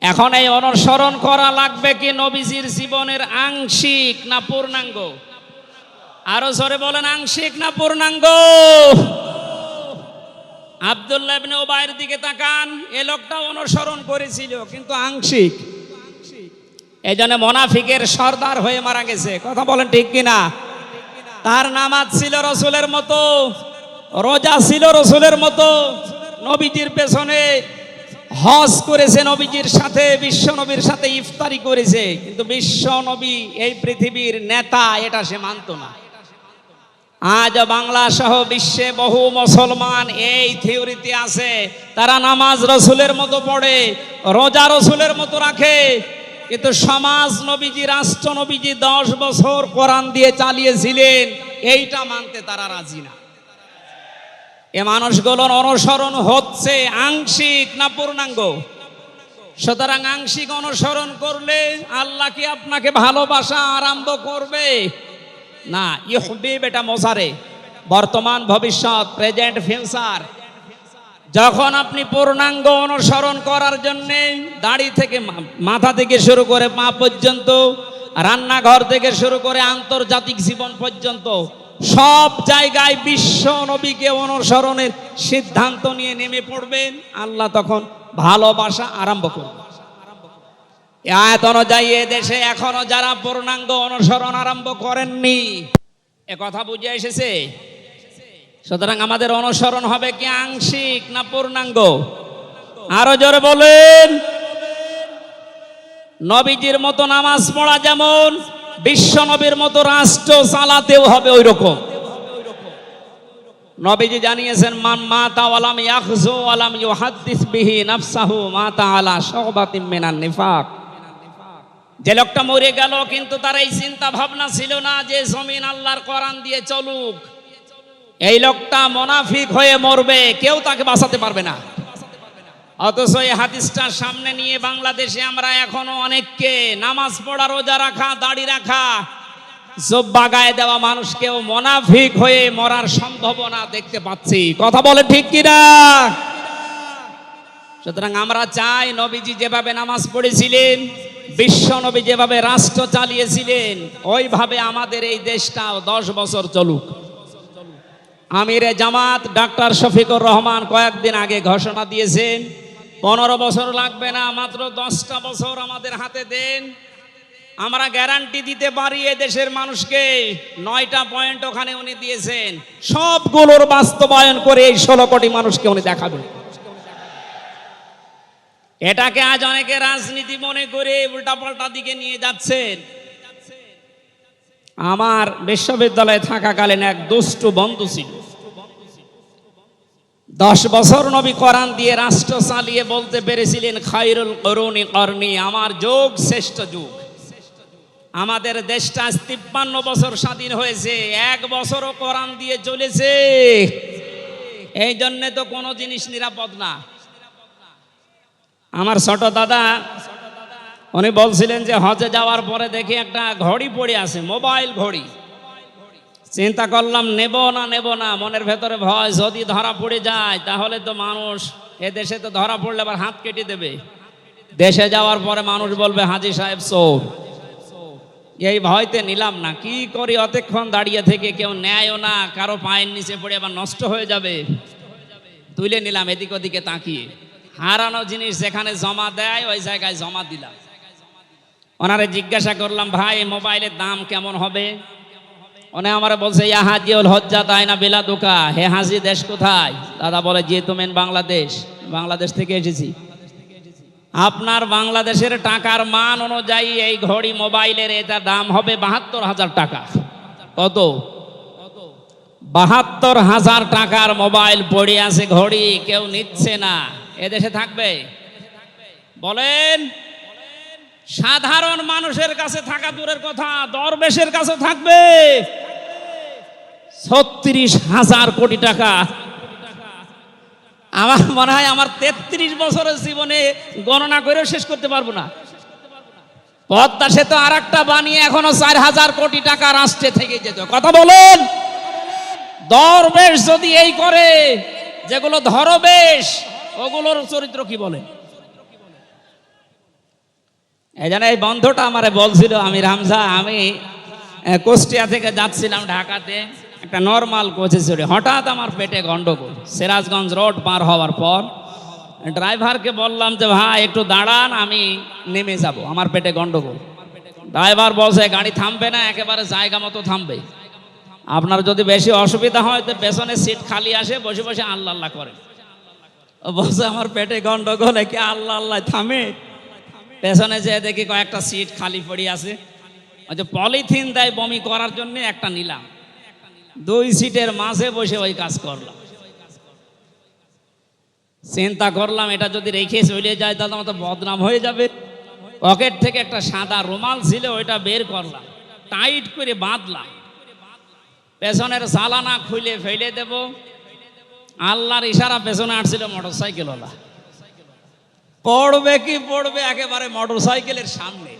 এখন এই অনুসরণ করা লাগবে কি নবীজির জীবনের আংশিক না পূর্ণাঙ্গ? আরো জোরে বলেন, আংশিক না পূর্ণাঙ্গ? আব্দুল্লাহ ইবনে উবাইয়ের দিকে তাকান, এ লোকটা অনুসরণ করেছিল কিন্তু আংশিক। এই জন্য মুনাফিকের সর্দার হয়ে মারা গেছে। কথা বলেন ঠিক কিনা? তার নামাজ ছিল রসুলের মতো, রোজা ছিল রসুলের মতো, নবীজির পেছনে হজ করেছে, নবীজির সাথে, বিশ্ব নবীর সাথে ইফতারি করেছে, কিন্তু বিশ্ব নবী এই পৃথিবীর নেতা এটা সে মানত না। আজ বাংলা সহ বিশ্বে বহু মুসলমান এই থিওরিতে আছে, তারা নামাজ রসুলের মতো পড়ে, রোজা রসুলের মতো রাখে, কিন্তু সমাজ নবীজি, রাষ্ট্র নবীজি 10 বছর কোরআন দিয়ে চালিয়েছিলেন, এইটা মানতে তারা রাজি না। এ মানুষগুলোর অনুসরণ হচ্ছে আংশিক না পূর্ণাঙ্গ? সুতরাং আংশিক অনুসরণ করলে আল্লাহ কি আপনাকে ভালোবাসা আরম্ভ করবে? না। ইউহিব এটা মোজারে, বর্তমান, ভবিষ্যৎ, প্রেজেন্ট, ফিউচার। যখন আপনি পূর্ণাঙ্গ অনুসরণ করার জন্য দাড়ি থেকে, মাথা থেকে শুরু করে পা পর্যন্ত, রান্নাঘর থেকে শুরু করে আন্তর্জাতিক জীবন পর্যন্ত সব জায়গায় বিশ্ব নবীকে অনুসরণের সিদ্ধান্ত নিয়ে নেমে পড়বেন, আল্লাহ তখন ভালোবাসা আরম্ভ করবে। আয়াত অনুযায়ী দেশে এখনো যারা পূর্ণাঙ্গ অনুসরণ আরম্ভ করেননি, এ কথা বুঝে এসেছে। সুতরাং আমাদের অনুসরণ হবে কি আংশিক না পূর্ণাঙ্গ? আরো জোরে বলেন। নবীজির মতো নামাজ পড়া যেমন, বিশ্ব নবীর মতো রাষ্ট্র চালাতেও হবে ওই রকম। নবীজি জানিয়েছেন, মান মাতা ওয়ালাম ইয়াখযু ওয়ালাম ইউহাদ্দিস বিহি নাফসাহু মাতা আলা শুবাতিন মিনান নিফাক। যে লোকটা মরে গেল, কিন্তু তার এই চিন্তা ভাবনা ছিল না যে জমিন আল্লাহর কোরআন দিয়ে চলুক। এই লোকটা মুনাফিক হয়ে মরবে, কেউ তাকে বাঁচাতে পারবে না। অথচ এই হাদিসটা সামনে নিয়ে বাংলাদেশে আমরা এখনো অনেককে নামাজ পড়া, রোজা রাখা, দাড়ি রাখা, জুব্বা গায়ে দেওয়া মানুষকেও মুনাফিক হয়ে মরার সম্ভাবনা দেখতে পাচ্ছি। কথা বলে ঠিক কিনা? সুতরাং আমরা চাই নবীজি যেভাবে নামাজ পড়েছিলেন, বিশ্ব নবী যেভাবে রাষ্ট্র চালিয়েছিলেন, ওইভাবে আমাদের এই দেশটাও 10 বছর চলুক। আমিরে জামাত ডাক্তার শফিকুর রহমান কয়েকদিন আগে ঘোষণা দিয়েছেন 15 বছর লাগবে না, মাত্র 10টা বছর আমাদের হাতে দেন, আমরা গ্যারান্টি দিতে পারি এ দেশের মানুষকে। 9টা পয়েন্ট ওখানে উনি দিয়েছেন, সবগুলোর বাস্তবায়ন করে এই 16 কোটি মানুষকে উনি দেখাবেন। এটাকে আজ অনেকে রাজনীতি মনে করে উল্টাপাল্টা দিকে নিয়ে যাচ্ছেন। আমার বিশ্ববিদ্যালয়ে থাকাকালীন এক দুষ্টু বন্ধু ছিল, 10 বছর নবী কোরআন দিয়ে রাষ্ট্র চালিয়ে বলতে পেরেছিলেন খায়রুল কুরুনি করনি, আমার যুগ শ্রেষ্ঠ যুগ। আমাদের দেশটা 53 বছর স্বাধীন হয়েছে, 1 বছরও কোরআন দিয়ে চলেছে। এই জন্য তো কোনো জিনিস নিরাপদ না। আমার ছোট দাদা উনি বলছিলেন যে হজে যাওয়ার পরে দেখি একটা ঘড়ি পড়ে আছে, মোবাইল ঘড়ি। চিন্তা করলাম নেব না, মনের ভেতরে ভয়, যদি ধরা পড়ে যায় তাহলে তো মানুষ, এ দেশে তো ধরা পড়লে আবার হাত কেটে দেবে। দেশে যাওয়ার পরে মানুষ বলবে হাজী সাহেব চোর। এই ভয়তে নিলাম না। কি করি, অতক্ষণ দাঁড়িয়ে থেকে কেউ নেয়ও না, কারো পায়ের নিচে পড়ে আবার নষ্ট হয়ে যাবে। তুলে নিলাম এদিক ওদিকে তাকিয়ে। হারানো জিনিস যেখানে জমা দেয় ওই জায়গায় জমা দিলাম। ওনারে জিজ্ঞাসা করলাম, ভাই মোবাইলের দাম কেমন হবে? উনি আমারে বলছে ইয়া হাজিউল হজ্জা তাই না বিলাদুকা, হে হাজি দেশ কোথায়? দাদা বলে যে তুমি বাংলাদেশ। বাংলাদেশ থেকে এসেছি। আপনার বাংলাদেশের টাকার মান অনুযায়ী এই ঘড়ি মোবাইলের এটার দাম হবে 72,000 টাকা। কত? 72,000 টাকার মোবাইল পড়ে আছে, ঘড়ি কেউ নিচ্ছে না। এদেশে থাকবে? বলেন। সাধারণ মানুষের কাছে থাকা দূরের কথা, দরবেশের কাছে থাকবে 36,000 কোটি টাকা। আমার মনে হয় আমার 33 বছরের জীবনে গণনা করে শেষ করতে পারবো না। পদ্মা সেতু আর একটা বানিয়ে এখনো 4,000 কোটি টাকা রাষ্ট্রে থেকে যেত। কথা বলেন। দরবেশ যদি এই করে, যেগুলো ধরবেশ ওগুলোর চরিত্র কি বলে? এই জন্য এই বন্ধুটা আমারে বলছিল, আমি রামজা, আমি কুষ্টিয়া থেকে যাচ্ছিলাম ঢাকাতে, একটা নর্মাল কোচে চড়ে হঠাৎ আমার পেটে গন্ডগোল। সিরাজগঞ্জ রোড পার হওয়ার পর ড্রাইভারকে বললাম যে ভাই একটু দাঁড়ান, আমি নেমে যাব, আমার পেটে গন্ডগোল। ড্রাইভার বলছে গাড়ি থামবে না, একেবারে জায়গা মতো থামবে। আপনার যদি বেশি অসুবিধা হয় তো পেছনে সিট খালি আসে, বসে বসে আল্লাহ আল্লাহ করে। বলছে আমার পেটে গন্ডগোল, একে আল্লাহ আল্লাহ থামে? পেছনে যে দেখি কয়েকটা সিট খালি পড়ে আছে, ওই যে পলিথিন দেয় বমি করার জন্য, একটা নিলাম। 2 সিটের মাঝে বসে ওই কাজ করলাম। চিন্তা করলাম এটা যদি রেখে চলে যায় তাহলে আমার তো বদনাম হয়ে যাবে। পকেট থেকে একটা সাদা রুমাল ছিল, ওইটা বের করলাম, টাইট করে বাঁধলাম। পেছনের চালানা খুলে ফেলে দেব, আল্লাহর ইশারা পেছনে আসছিল মোটরসাইকেলওয়ালা। পড়বে কি পড়বে একেবারে মোটরসাইকেলের সামনে।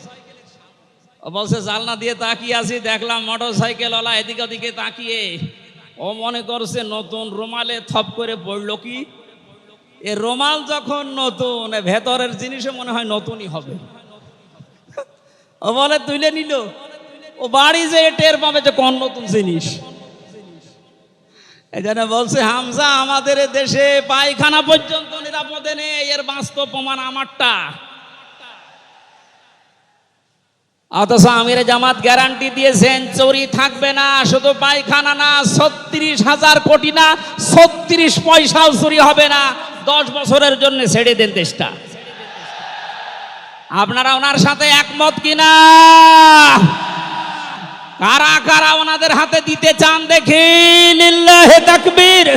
ও বলছে জানলা দিয়ে তাকিয়ে আছি, দেখলাম মোটরসাইকেলওয়ালা এদিকে ওদিকে তাকিয়ে ও মনে করছে নতুন রুমালে থপ করে পড়লো কি। এ রুমাল যখন নতুন, ভেতরের জিনিসও মনে হয় নতুনই হবে। ও বলে তুলে নিল, ও বাড়ি যে টের পাবে যে কোন নতুন জিনিস। এই জন্য বলছে হামজা, আমাদের দেশে পায়খানা পর্যন্ত নিরাপদে নেই, এর বাস্তব প্রমাণ আমারটা। অথচ আমিরে জামাত গ্যারান্টি দিয়েছেন চুরি থাকবে না, শুধু পায়খানা না, 36,000 কোটি না, 36 পয়সাও চুরি হবে না। 10 বছরের জন্য ছেড়ে দেন দেশটা। আপনারা ওনার সাথে একমত কিনা? কারা কারা ওনাদের হাতে দিতে চান দেখি? লিল্লাহি তাকবীর।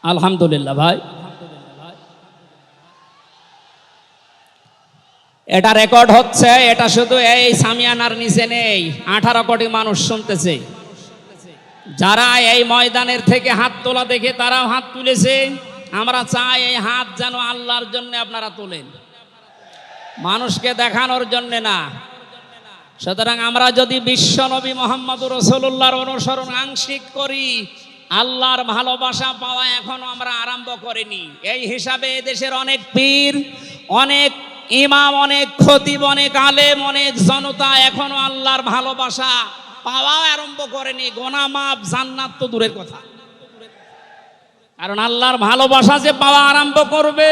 আলহামদুলিল্লাহ ভাই, এটা রেকর্ড হচ্ছে। এটা শুধু এই সামিয়ানার নিচে নেই, 18 কোটি মানুষ শুনতেছে। যারা এই ময়দানের থেকে হাত তোলা দেখে তারাও হাত তুলেছে। আমরা চাই এই হাত যেন আল্লাহর জন্য আপনারা তোলেন, মানুষকে দেখানোর জন্য না। সুতরাং আমরা যদি বিশ্ব নবী মোহাম্মদুর রাসূলুল্লাহর অনুসরণ আংশিক করি, আল্লাহর ভালোবাসা পাওয়া এখনো আমরা আরম্ভ করিনি। এই হিসাবে এদেশের অনেক পীর, অনেক ইমাম, অনেক খতিব, অনেক আলেম, অনেক জনতা এখনো আল্লাহর ভালোবাসা পাওয়া আরম্ভ করেনি। গোনাহ মাফ, জান্নাত তো দূরের কথা। কারণ আল্লাহর ভালোবাসা যে পাওয়া আরম্ভ করবে,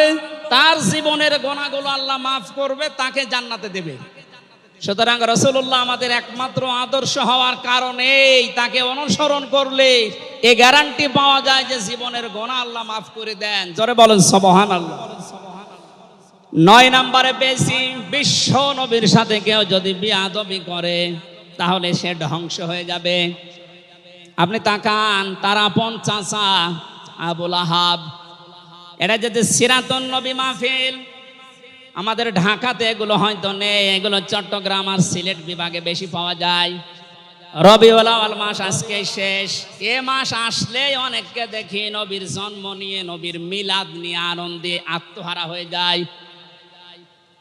তার জীবনের গোনাহগুলো আল্লাহ মাফ করবে, তাকে জান্নাতে দেবে। সুতরাং রাসূলুল্লাহ আমাদের একমাত্র আদর্শ হওয়ার কারণেই তাকে অনুসরণ করলে এ গ্যারান্টি পাওয়া যায় যে জীবনের গোনাহ আল্লাহ মাফ করে দেন। জোরে বলেন সুবহানাল্লাহ। 9 নম্বরে পেয়েছি, বিশ্ব নবীর সাথে কেউ যদি বিয়াদবি করে তাহলে সে ধ্বংস হয়ে যাবে। আপনি তাকান, তার আপন চাচা আবু লাহাব, এটা যদি সিরাতুন নবী মাহফিল, আমাদের ঢাকাতে এগুলো হয়তো নেই, এগুলো চট্টগ্রাম আর সিলেট বিভাগে বেশি পাওয়া যায়। রবিউল আউয়াল মাস আজকে শেষ, এ মাস আসলেই অনেককে দেখি নবীর জন্ম নিয়ে, নবীর মিলাদ নিয়ে আনন্দে আত্মহারা হয়ে যায়।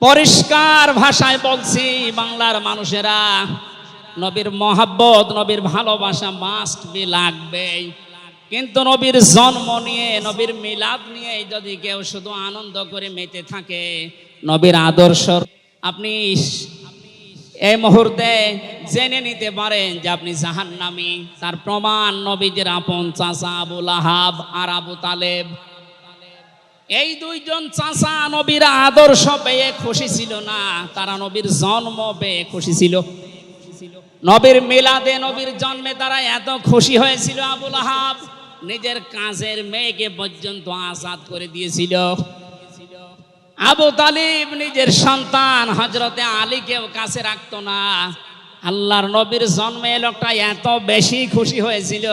পরিষ্কার ভাষায় বলছি, বাংলার মানুষেরা, নবীর মহাব্বত, নবীর ভালোবাসা মাস্ট বি লাগবে। কিন্তু নবীর জন্ম নিয়ে, নবীর মিলাদ নিয়ে যদি কেউ শুধু আনন্দ করে মেতে থাকে, নবীর আদর্শ আপনি এই মুহূর্তে জেনে নিতে পারেন যে আপনি জাহান্নামী। তার প্রমাণ নবীদের আপন চাচা আবু লাহাব আর আবু তালেব। এই দুইজন চাচা নবীর আদর্শ পেয়ে খুশি ছিল না, তারা নবীর জন্ম পেয়ে খুশি ছিল। নবীর মিলাদে, নবীর জন্মে তারা এত খুশি হয়েছিল, আবু লাহাব নিজের কাজের মেয়েকে পর্যন্ত আজাদ করে দিয়েছিল। আবু তালিব নিজের সন্তান হযরতে আলীকেও কাছে রাখতো না। আল্লাহর নবীর জন্মে লোকটা এত বেশি খুশি হয়েছিল,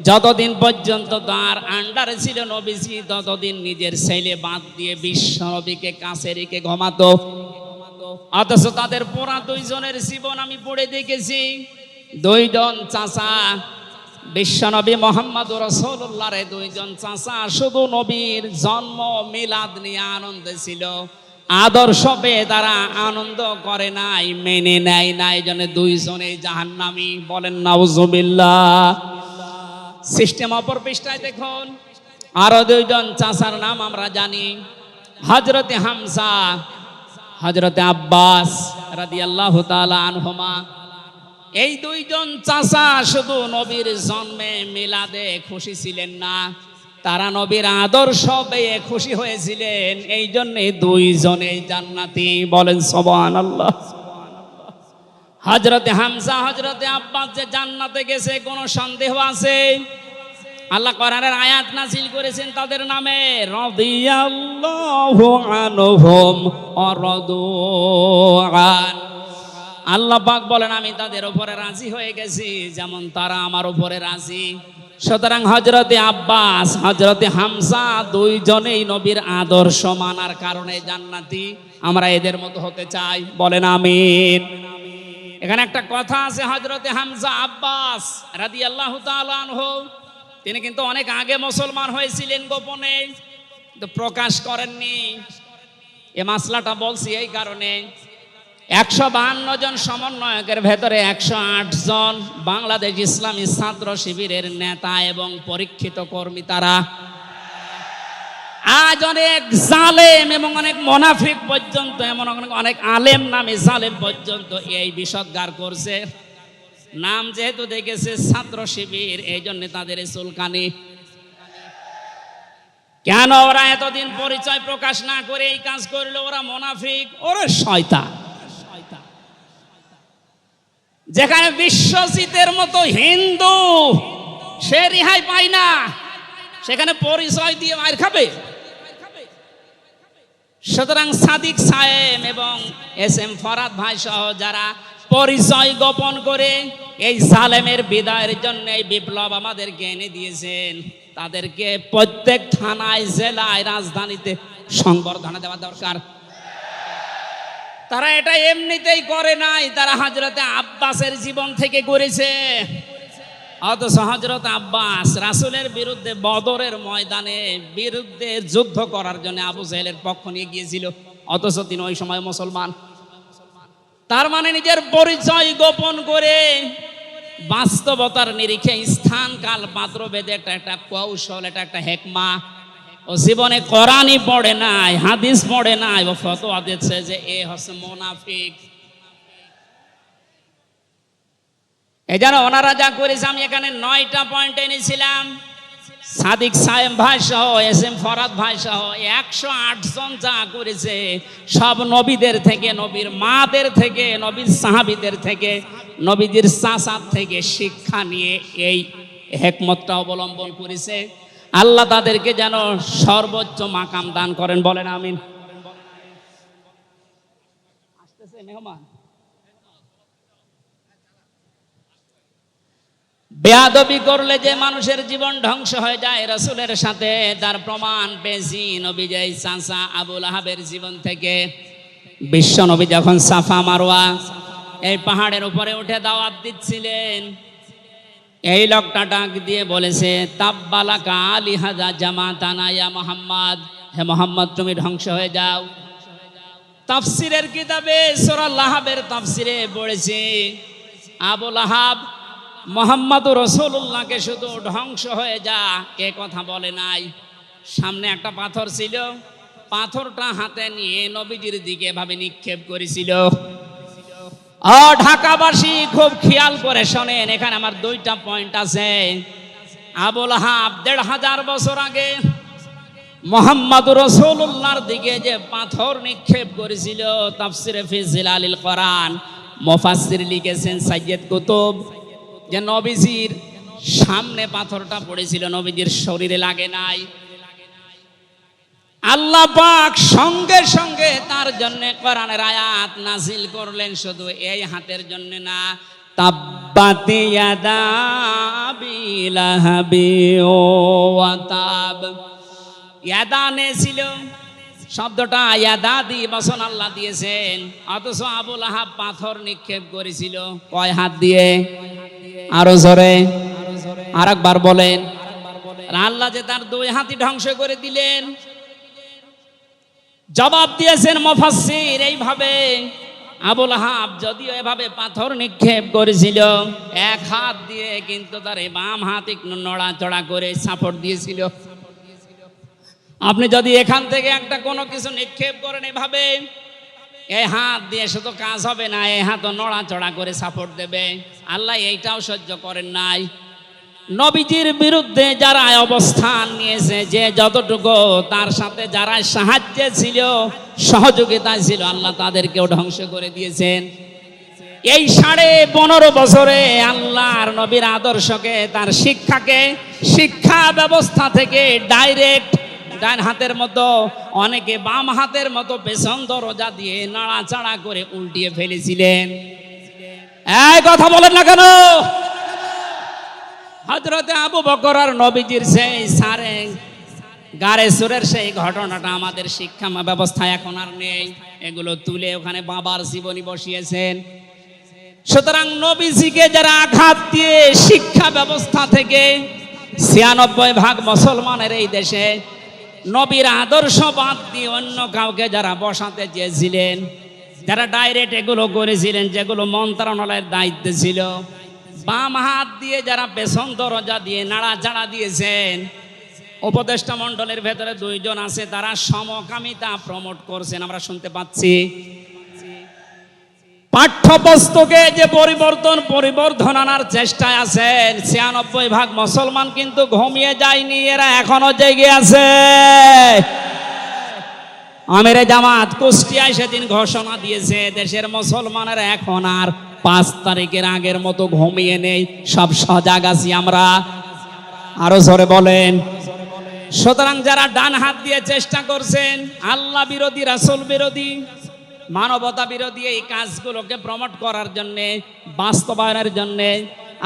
যতদিন পর্যন্ত তার আন্ডারে ছিল নবীজি, ততদিন নিজের ছেলে বাদ দিয়ে বিশ্ব নবীকে কাছে রেখে ঘুমাতো। অথচ তাদের পুরা দুইজনের জীবন আমি পড়ে দেখেছি। দুইজন চাচা, বিশ্বনবী মুহাম্মদুর রাসূলুল্লাহর দুইজন চাচা শুধু নবীর জন্ম মিলাদ নিয়ে আনন্দে ছিল, আদর্শ পেয়ে তারা আনন্দ করে নাই, মেনে নেয় না। এই জন্য দুইজনেই জাহান্নামী। বলেন নাউজুবিল্লাহ। সিস্টেম অপর পৃষ্ঠায় দেখুন, আরো দুইজন চাচার নাম আমরা জানি, হযরতে হামজা, হযরতে আব্বাস রাদিয়াল্লাহু তাআলা আনহুমা। এই দুইজন চাচা শুধু নবীর জন্মে মিলাদে খুশি ছিলেন না, তারা নবীর আদর্শ পেয়ে খুশি হয়েছিলেন। এই জন্য দুইজনেই জান্নাতি। বলেন সুবহানাল্লাহ। হযরতে হামজা, হযরতে আব্বাস যে জান্নাতে গেছে কোনো সন্দেহ আছে? আল্লাহ কোরআনের আয়াত নাযিল করেছেন তাদের নামে, রাদিয়াল্লাহু আনহুম ওয়া রাদু আন। আল্লাহ পাক বলেন, আমি তাদের উপরে রাজি হয়ে গেছি যেমন তারা আমার উপরে রাজি। সুতরাং হযরতে আব্বাস, হযরতে হামজা দুইজনেই নবীর আদর্শ মানার কারণে জান্নাতি। আমরা এদের মতো হতে চাই। বলেন আমিন। এখানে একটা কথা আছে, হযরতে হামজা আব্বাস রাদিয়াল্লাহু তাআলা আনহু, তিনি কিন্তু অনেক আগে মুসলমান হয়েছিলেন গোপনে, কিন্তু প্রকাশ করেননি। এই মাসলাটা বলছি এই কারণে, 152 জন সমন্বয়কের ভেতরে 108 জন বাংলাদেশ ইসলামী ছাত্র শিবিরের নেতা এবং পরীক্ষিত কর্মী। তারা আজ অনেক জালেম এবং অনেক মুনাফিক পর্যন্ত, এমন অনেক আলেম নামে জালেম পর্যন্ত এই বিষদগার করছে। নাম যেহেতু দেখেছে ছাত্র শিবির, এই জন্য তাদের চুলকানি। কেন ওরা এতদিন পরিচয় প্রকাশ না করে এই কাজ করলো? ওরা মুনাফিক, ওরা শয়তান। যেখানে বিশ্বজিতের মতো হিন্দু সে রেহাই পায় না, সেখানে পরিচয় দিয়ে মার খাবে। সুতরাং সাদিক সাহেব এবং এস.এম. ফরাদ ভাই সহ যারা পরিচয় গোপন করে এই জালেমের বিদায়ের জন্য এই বিপ্লব আমাদেরকে এনে দিয়েছেন, তাদেরকে প্রত্যেক থানায়, জেলায়, রাজধানীতে সংবর্ধনা দেওয়া দরকার। তারা এটা এমনিতেই করে নাই, তারা হযরতে আব্বাসের জীবন থেকে করেছে। অথচ হযরত আব্বাস রাসূলের বিরুদ্ধে বদরের ময়দানে বিরুদ্ধে যুদ্ধ করার জন্য আবু জাহেলের পক্ষ নিয়ে গিয়েছিল, অথচ তিনি ওই সময় মুসলমান। তার মানে নিজের পরিচয় গোপন করে বাস্তবতার নিরিখে স্থান কাল পাত্র ভেদে একটা কৌশল, এটা একটা হেকমা। ও জীবনে কোরআনই পড়ে নাই, হাদিস পড়ে নাই, ও ফতোয়া দিচ্ছে যে এ হচ্ছে মুনাফিক। এই জন্য ওনারা যা করেছে, আমি এখানে 9টা পয়েন্ট এনেছিলাম। সাদিক সাহেব ভাই সহ, এস এম ফরাদ ভাই সহ 108 জন যা করেছে, সব নবীদের থেকে, নবীর মাদের থেকে, নবীর সাহাবীদের থেকে, নবীজির চাচার থেকে শিক্ষা নিয়ে এই হেকমতটা অবলম্বন করেছে। আল্লাহ তাদেরকে যেন সর্বোচ্চ মাকাম দান করেন, বলেন আমিন। আসতেছে মেহমান। বেয়াদবি করলে যে মানুষের জীবন ধ্বংস হয়ে যায় রাসূলের সাথে, তার প্রমাণ পেয়েছি নবীজি চাচা আবু লাহাবের জীবন থেকে। বিশ্ব নবী যখন সাফা মারওয়া এই পাহাড়ের উপরে উঠে দাওয়াত দিচ্ছিলেন, এই লোকটা ডাক দিয়ে বলেছে, তাব্বালাকা আলিহাযা জামাতানা ইয়া মুহাম্মদ, হে মুহাম্মদ তুমি ধ্বংস হয়ে যাও। তাফসীরের কিতাবে সূরা লাহাবের তাফসীরে পড়েছি, আবু লাহাব মুহাম্মদুর রাসূলুল্লাহকে শুধু ধ্বংস হয়ে যা এ কথা বলে নাই। সামনে একটা পাথর ছিল, পাথরটা হাতে নিয়ে নবীজির দিকে এভাবে নিক্ষেপ করেছিল। ঢাকাবাসী খুব খেয়াল করে শোনেন, এখানে আমার 2টা পয়েন্ট আছে। আবু লাহাব 1500 বছর আগে মুহাম্মদুর রাসূলুল্লাহর দিকে যে পাথর নিক্ষেপ করেছিল, তাফসীরে ফি জিলালিল কোরআন মুফাসসির লিখেছেন সাইয়্যিদ কুতুব, যে নবীজির সামনে পাথরটা পড়েছিল, নবীজির শরীরে লাগে নাই। আল্লাহ পাক সঙ্গে সঙ্গে তার জন্য কোরআনের আয়াত নাজিল করলেন, শুধু এই হাতের জন্য না। তাব্বাত ইয়াদা আবি লাহাবি ওয়া তাব। ইয়াদানে ছিল শব্দটা, ইয়াদা দি বচন আল্লাহ দিয়েছেন, অথচ আবু লাহাব পাথর নিক্ষেপ করেছিল কয় হাত দিয়ে? আরো জোরে, আরেকবার বলেন। আল্লাহ যে তার 2 হাতই ধ্বংস করে দিলেন। জবাব দিয়েছেন মুফাসসির এইভাবে, আবু লাহাব যদিও এভাবে পাথর নিক্ষেপ করেছিল 1 হাত দিয়ে, কিন্তু তার এই বাম হাত একটু নড়াচড়া করে সাপোর্ট দিয়েছিল। আপনি যদি এখান থেকে একটা কোনো কিছু নিক্ষেপ করেন এভাবে, এই হাত দিয়ে শুধু কাজ হবে না, এই হাতও নড়াচড়া করে সাপোর্ট দেবে। আল্লাহ এইটাও সহ্য করেন নাই। নবীজির বিরুদ্ধে যারা অবস্থান নিয়েছে, যে যতটুকু তার সাথে যারা সাহায্যে ছিল, সহযোগিতায় ছিল, আল্লাহ তাদেরকেও ধ্বংস করে দিয়েছেন। এই 15.5 বছরে আল্লাহর নবীর আদর্শকে, তার শিক্ষাকে, শিক্ষা ব্যবস্থা থেকে ডাইরেক্ট ডান হাতের মতো, অনেকে বাম হাতের মতো পেছন দরজা দিয়ে নাড়াচাড়া করে উল্টিয়ে ফেলেছিলেন। এই কথা বলেন না কেন? হযরতে আবু বকর আর নবীজির সেই সারে গারে সুরের সেই ঘটনাটা আমাদের শিক্ষা ব্যবস্থায় এখন আর নেই। এগুলো তুলে ওখানে বাবার জীবনী বসিয়েছেন। সুতরাং নবীজিকে যারা আঘাত দিয়ে শিক্ষা ব্যবস্থা থেকে 96% মুসলমানের এই দেশে নবীর আদর্শ বাদ দিয়ে অন্য কাউকে যারা বসাতে চেয়েছিলেন, যারা ডাইরেক্ট এগুলো করেছিলেন, যেগুলো মন্ত্রণালয়ের দায়িত্বে ছিল, বাম হাত দিয়ে যারা পেছন দরজা দিয়ে নাড়াচাড়া দিয়েছেন, উপদেষ্টা মণ্ডলের ভেতরে 2 জন আছে, তারা সমকামিতা প্রমোট করছেন, আমরা শুনতে পাচ্ছি। পাঠ্যপুস্তকে যে পরিবর্ধন আনার চেষ্টায় আছেন, 96% মুসলমান কিন্তু ঘুমিয়ে যায়নি, এরা এখনো জেগে আছে। আমিরে জামাত কুষ্টিয়ায় সেদিন ঘোষণা দিয়েছে, দেশের মুসলমানেরা এখন আর 5 তারিখের আগের মতো ঘুমিয়ে নেই, সব সজাগ আছি আমরা। আরো জোরে বলেন। সুতরাং যারা ডান হাত দিয়ে চেষ্টা করছেন, আল্লাহ বিরোধী, রাসূল বিরোধী, মানবতা বিরোধী এই কাজগুলোকে প্রমোট করার জন্য, বাস্তবায়নের জন্য,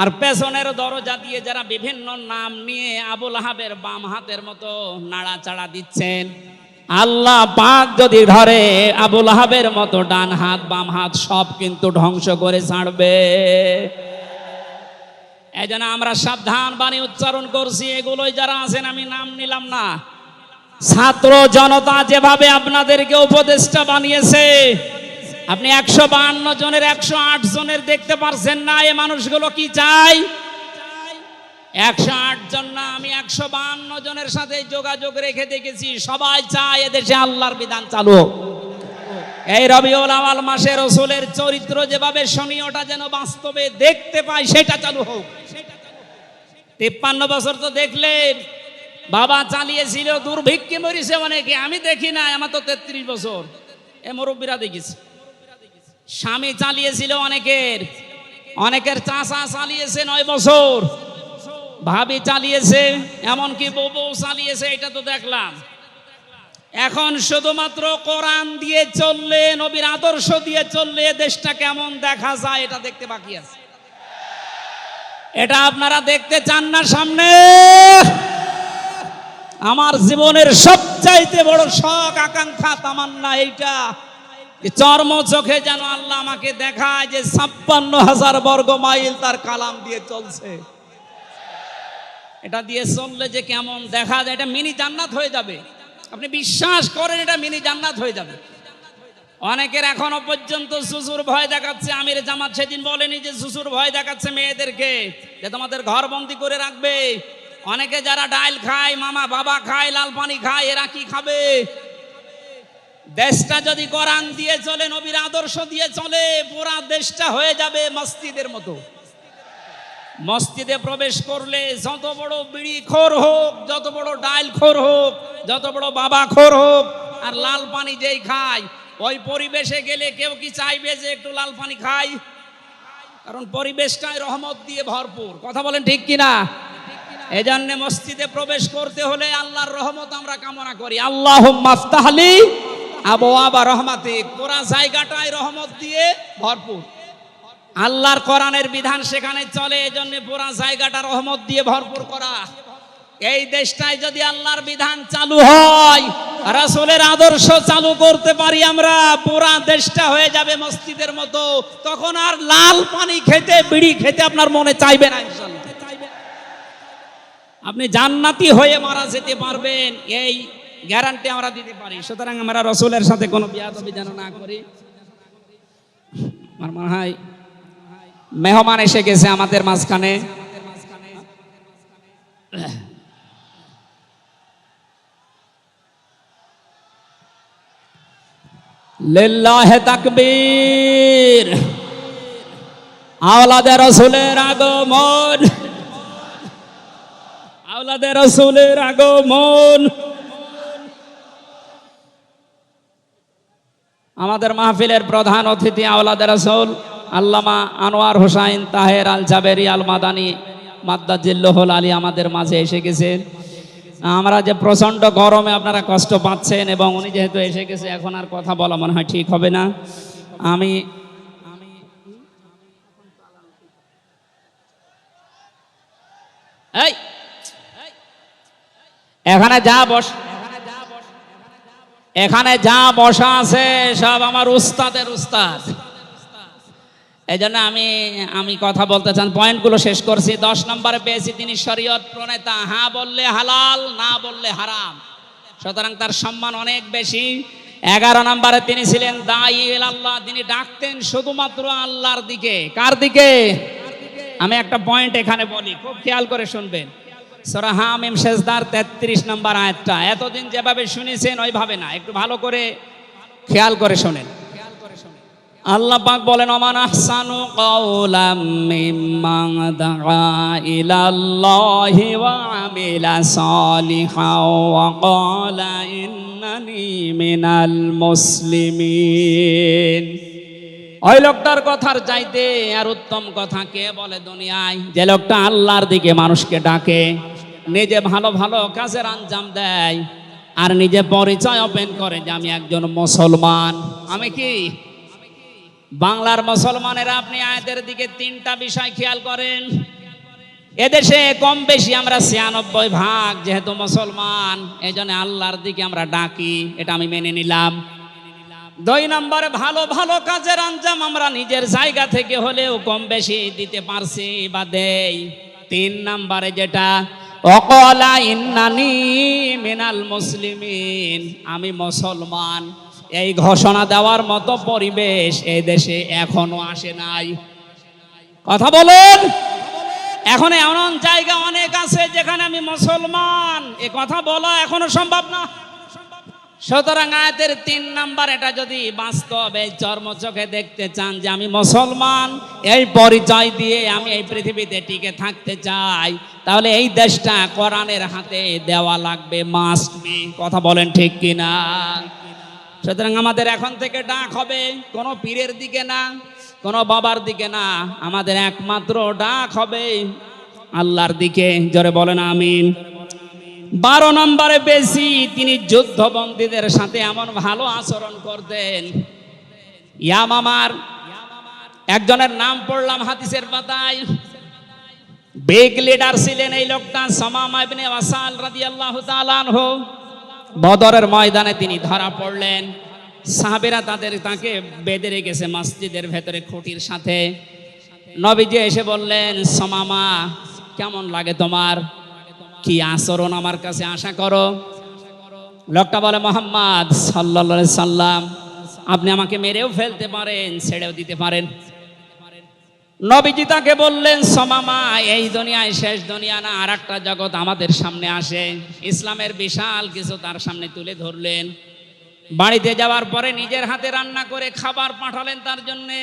আর পেছনের দরজা দিয়ে যারা বিভিন্ন নাম নিয়ে আবুল আহাবের বাম হাতের মতো নাড়াচাড়া দিচ্ছেন, আল্লাহ পাক যদি ধরে আবুল আহাবের মতো ডান হাত বাম হাত সব কিন্তু ধ্বংস করে ছাড়বে। এই জন্য আমরা সাবধান বাণী উচ্চারণ করছি। এগুলোই যারা আছেন, আমি নাম নিলাম না, ছাত্র জনতা যেভাবে আপনাদেরকে উপদেষ্টা বানিয়েছে, আপনি 152 জনের 108 জনের দেখতে পারছেন না। এই মানুষগুলো কি চাই? 108 জন না, আমি 152 জনের সাথে যোগাযোগ রেখে দেখেছি, সবাই চায় এদেশে আল্লাহর বিধান চালু হোক। এই রবিউল আউয়াল মাসে রাসূলের চরিত্র যেভাবে শুনি ওটা যেন বাস্তবে দেখতে পাই, সেটা চালু হোক। 53 বছর তো দেখলেন, বাবা চালিয়েছিল, দুর্ভিক্ষে মরিছে অনেকে, আমি দেখি না, আমার তো 33 বছর, এ মুরব্বীরা দেখেছি। স্বামী চালিয়েছিল অনেকের চাচা চালিয়েছে 9 বছর, ভাবি চালিয়েছে, এমনকি বউ চালিয়েছে, এটা তো দেখলাম। এখন শুধুমাত্র কোরআন দিয়ে চললে, নবীর আদর্শ দিয়ে চললে দেশটা কেমন দেখা যায় এটা দেখতে বাকি আছে। এটা আপনারা দেখতে চান না সামনে? আমার জীবনের সবচাইতে বড় শখ, আকাঙ্ক্ষা, তামান্না এইটা, চর্ম চোখে যেন আল্লাহ আমাকে দেখায় যে 56,000 বর্গ মাইল তার কালাম দিয়ে চলছে। এটা দিয়ে চললে যে কেমন দেখা যায়, এটা মিনি জান্নাত হয়ে যাবে। আপনি বিশ্বাস করেন, এটা মিনি জান্নাত হয়ে যাবে। অনেকের এখনো পর্যন্ত শ্বশুর ভয় দেখাচ্ছে। আমির জামাত সেদিন বলেনি যে শ্বশুর ভয় দেখাচ্ছে মেয়েদেরকে যে তোমাদের ঘর বন্দি করে রাখবে। অনেকে যারা ডাইল খায়, মামা বাবা খায়, লাল পানি খায়, এরা কি খাবে? দেশটা যদি কোরআন দিয়ে চলে, নবীর আদর্শ দিয়ে চলে, পুরা দেশটা হয়ে যাবে মসজিদের মতো। মসজিদে প্রবেশ করলে যত বড় বিড়ি খোর হোক, যত বড় ডাইল খোর হোক, যত বড় বাবা খোর হোক, আর লাল পানি যেই খায়, ওই পরিবেশে গেলে কেউ কি চাইবে যে একটু লাল পানি খাই? কারণ পরিবেশটাই রহমত দিয়ে ভরপুর। কথা বলেন ঠিক কিনা? এজন্য মসজিদে প্রবেশ করতে হলে আল্লাহর রহমত আমরা কামনা করি। আল্লাহুম্মা আফতাহলি আবওয়াবা রহমাতিক। পুরা জায়গাটাই রহমত দিয়ে ভরপুর। আল্লাহর কোরআনের বিধান সেখানে চলে, এজন্য পুরা জায়গাটা রহমত দিয়ে ভরপুর করা। এই দেশটায় যদি আল্লাহর বিধান চালু হয়, রাসূলের আদর্শ চালু করতে পারি আমরা, পুরা দেশটা হয়ে যাবে মসজিদের মতো। তখন আর লাল পানি খেতে, বিড়ি খেতে আপনার মনে চাইবে না ইনশাআল্লাহ। আপনি জান্নাতি হয়ে মারা যেতে পারবেন, এই গ্যারান্টি আমরা দিতে পারি। সুতরাং আমরা রাসূলের সাথে কোনো বিয়াদবি যেন না করি। আমার মনে হয় মেহমান এসে গেছে আমাদের মাঝখানে। লিল্লাহি তাকবীর। আওলাদে রাসূলের আগমন, আওলাদে রাসূলের আগমন। আমাদের মাহফিলের প্রধান অতিথি আওলাদে রাসূল আল্লামা আনোয়ার হোসাইন তাহের আল জাবেরি আল মাদানী মাদ্দাজিল্লাহুল আলী আমাদের মাঝে এসে গেছেন। আমরা যে প্রচণ্ড গরমে আপনারা কষ্ট পাচ্ছেন, এবং উনি যেহেতু এসে গেছে, এখন আর কথা বলা মনে হয় ঠিক হবে না। আমি এখানে যা বসা আছে সব আমার উস্তাদের উস্তাদ। এই জন্য আমি কথা বলতে চান, পয়েন্টগুলো শেষ করছি। 10 নম্বরে পেয়েছি তিনি শরীয়ত প্রণেতা, হ্যাঁ বললে হালাল, না বললে হারাম, সুতরাং তার সম্মান অনেক বেশি। 11 নম্বরে তিনি ছিলেন দাঈ ইলাল্লাহ, তিনি ডাকতেন শুধুমাত্র আল্লাহর দিকে। কার দিকে? আমি একটা পয়েন্ট এখানে বলি, খুব খেয়াল করে শুনবেন। সূরা হামিম সেজদার 33 নম্বর আয়াতটা এতদিন যেভাবে শুনেছেন ওইভাবে না, একটু ভালো করে খেয়াল করে শোনেন। আল্লাহ পাক বলেন, ওমান আহসানু কাওলাম মিম্মান দাআ ইলাল্লাহি ওয়া আমিলা সালিহান ওয়া ক্বালা ইন্নানি মিনাল মুসলিমিন। ওই লোকটার কথার চাইতে আর উত্তম কথা কে বলে দুনিয়ায়? যে লোকটা আল্লাহর দিকে মানুষকে ডাকে, নিজে ভালো ভালো কাজের আঞ্জাম দেয়, আর নিজে পরিচয় ওপেন করে যে আমি একজন মুসলমান। আমি কি? বাংলার মুসলমানেরা আপনি আয়াতের দিকে তিনটা বিষয় খেয়াল করেন। এদেশে কম বেশি আমরা ৯৬% যেহেতু মুসলমান, এই জন্য আল্লাহর দিকে আমরা ডাকি, এটা আমি মেনে নিলাম। ২ নম্বরে ভালো ভালো কাজের আঞ্জাম আমরা নিজের জায়গা থেকে হলেও কম বেশি দিতে পারছি বা দেই। ৩ নম্বরে যেটা অকলা ইন্নানি মিনাল মুসলিমিন, আমি মুসলমান, এই ঘোষণা দেওয়ার মতো পরিবেশ এই দেশে এখনো আসে নাই। কথা বলেন, এখন এমন জায়গা অনেক আছে যেখানে আমি মুসলমান এ কথা বলা এখনো সম্ভব না। সুতরাং আয়াতের ৩ নাম্বার এটা যদি বাস্তব এই চর্মচোখে দেখতে চান যে আমি মুসলমান, এই পরিচয় দিয়ে আমি এই পৃথিবীতে টিকে থাকতে চাই, তাহলে এই দেশটা কোরআনের হাতে দেওয়া লাগবে, মাস্ট বি। কথা বলেন ঠিক কিনা? সুতরাং আমাদের এখন থেকে ডাক হবে কোনো পীরের দিকে না, কোনো বাবার দিকে না, আমাদের একমাত্র ডাক হবে আল্লাহর দিকে। জোরে বলেন আমিন। ১২ নম্বরে বেশি তিনি যুদ্ধবন্দীদের সাথে এমন ভালো আচরণ করতেন। ইয়ামামার একজনের নাম পড়লাম হাদিসের পাতায়, বিগ লিডার ছিলেন এই লোকটা, সামামা ইবনে ওয়াসাল রাদিয়াল্লাহু তাআলা আনহু। বদরের ময়দানে তিনি ধরা পড়লেন, সাহাবীরা তাকে বেঁধে রেখেছে মসজিদের ভেতরে খুঁটির সাথে। নবীজি এসে বললেন, সামামা কেমন লাগে তোমার, কি আচরণ আমার কাছে আশা করো? লোকটা বলে, মুহাম্মদ সাল্লাল্লাহু আলাইহি সাল্লাম, আপনি আমাকে মেরেও ফেলতে পারেন, ছেড়েও দিতে পারেন। নবীজি তাকে বললেন, সামামা এই দুনিয়ায় শেষ দুনিয়া না, আর একটা জগৎ আমাদের সামনে আসে। ইসলামের বিশাল কিছু তার সামনে তুলে ধরলেন। বাড়িতে যাওয়ার পরে নিজের হাতে রান্না করে খাবার পাঠালেন তার জন্যে।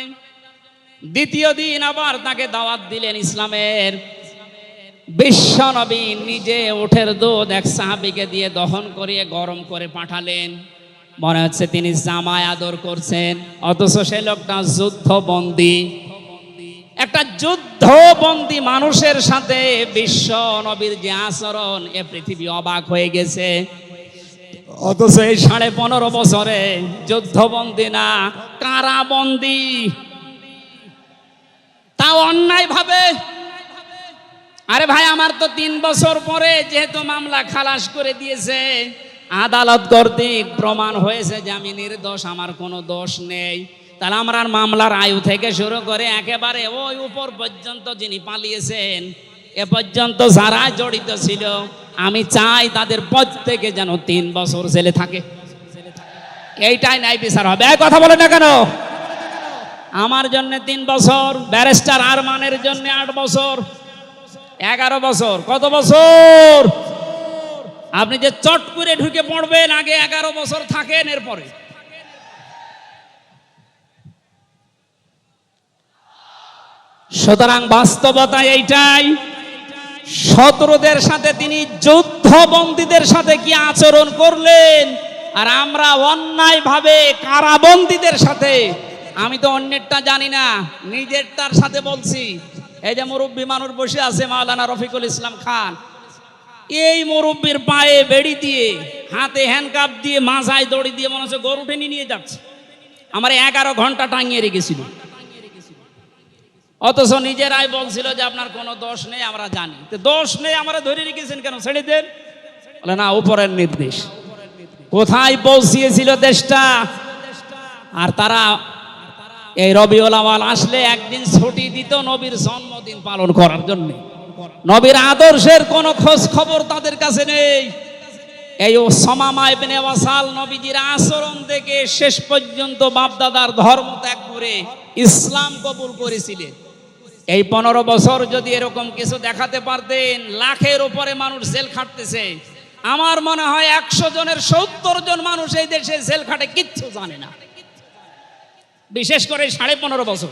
দ্বিতীয় দিন আবার তাকে দাওয়াত দিলেন ইসলামের। বিশ্ব নবী নিজে উটের দুধ এক সাহাবীকে দিয়ে দহন করিয়ে গরম করে পাঠালেন। মনে হচ্ছে তিনি জামায় আদর করছেন, অথচ সে লোকটা যুদ্ধবন্দী। একটা যুদ্ধবন্দী মানুষের সাথে বিশ্ব নবীর যে আচরণ, এ পৃথিবী অবাক হয়ে গেছে। অথচ এই ১৫.৫ বছরে যুদ্ধবন্দী না, কারাবন্দী, তাও অন্যায় ভাবে। আরে ভাই, আমার তো ৩ বছর পরে যেহেতু মামলা খালাস করে দিয়েছে, আদালত কর্তৃক প্রমাণ হয়েছে যে আমি নির্দোষ, আমার কোনো দোষ নেই, তাহলে আমার মামলার আয়ু থেকে শুরু করে একেবারে ওই উপর পর্যন্ত যিনি পালিয়েছেন, এ পর্যন্ত যারা জড়িত ছিল, আমি চাই তাদের প্রত্যেকে যেন ৩ বছর জেলে থাকে। এইটাই ন্যায় বিচার হবে। এই কথা বলে না কেন? আমার জন্য ৩ বছর, ব্যারিস্টার আরমানের জন্য ৮ বছর, 11 বছর। কত বছর? আপনি যে চট করে ঢুকে পড়বেন, আগে 11 বছর থাকেন, এরপরে। সুতরাং বাস্তবতা এইটাই। শত্রুদের সাথে তিনি যুদ্ধবন্দীদের সাথে কি আচরণ করলেন, আর আমরা অন্যায় ভাবে কারাবন্দীদের সাথে। আমি তো অন্যেরটা জানি না, নিজেরটার সাথে বলছি। এই যে মুরব্বী মানুষ বসে আছে, মাওলানা রফিকুল ইসলাম খান, এই মুরব্বীর পায়ে বেড়ি দিয়ে, হাতে হ্যান্ডকাপ দিয়ে, মাথায় দড়ি দিয়ে মনে হচ্ছে গরু টেনে নিয়ে যাচ্ছে। আমার 11 ঘন্টা টাঙিয়ে রেখেছিল, অথচ নিজেরাই বলছিল যে আপনার কোনো দোষ নেই, আমরা জানি। তো দোষ নেই, আমরা ধরে রেখেছেন কেন, ছেড়ে দেন। বলে না, উপরের নির্দেশ। কোথায় পৌঁছিয়েছিল দেশটা? আর তারা এই রবিউল আউয়াল আসলে একদিন ছুটি দিত নবীর জন্মদিন পালন করার জন্য। নবীর আদর্শের কোনো খোঁজ খবর তাদের কাছে নেই। এই সামামা ইবনে ওয়াসাল নবীজির আচরণ দেখে শেষ পর্যন্ত বাপদাদার ধর্ম ত্যাগ করে ইসলাম কবুল করেছিলেন। এই 15 বছর যদি এরকম কিছু দেখাতে পারতেন, লাখের উপরে মানুষ জেল খাটতেছে। আমার মনে হয় 100 জনের 70 জন মানুষ এই দেশে জেল খাটে, কিচ্ছু জানে না। বিশেষ করে 15.5 বছর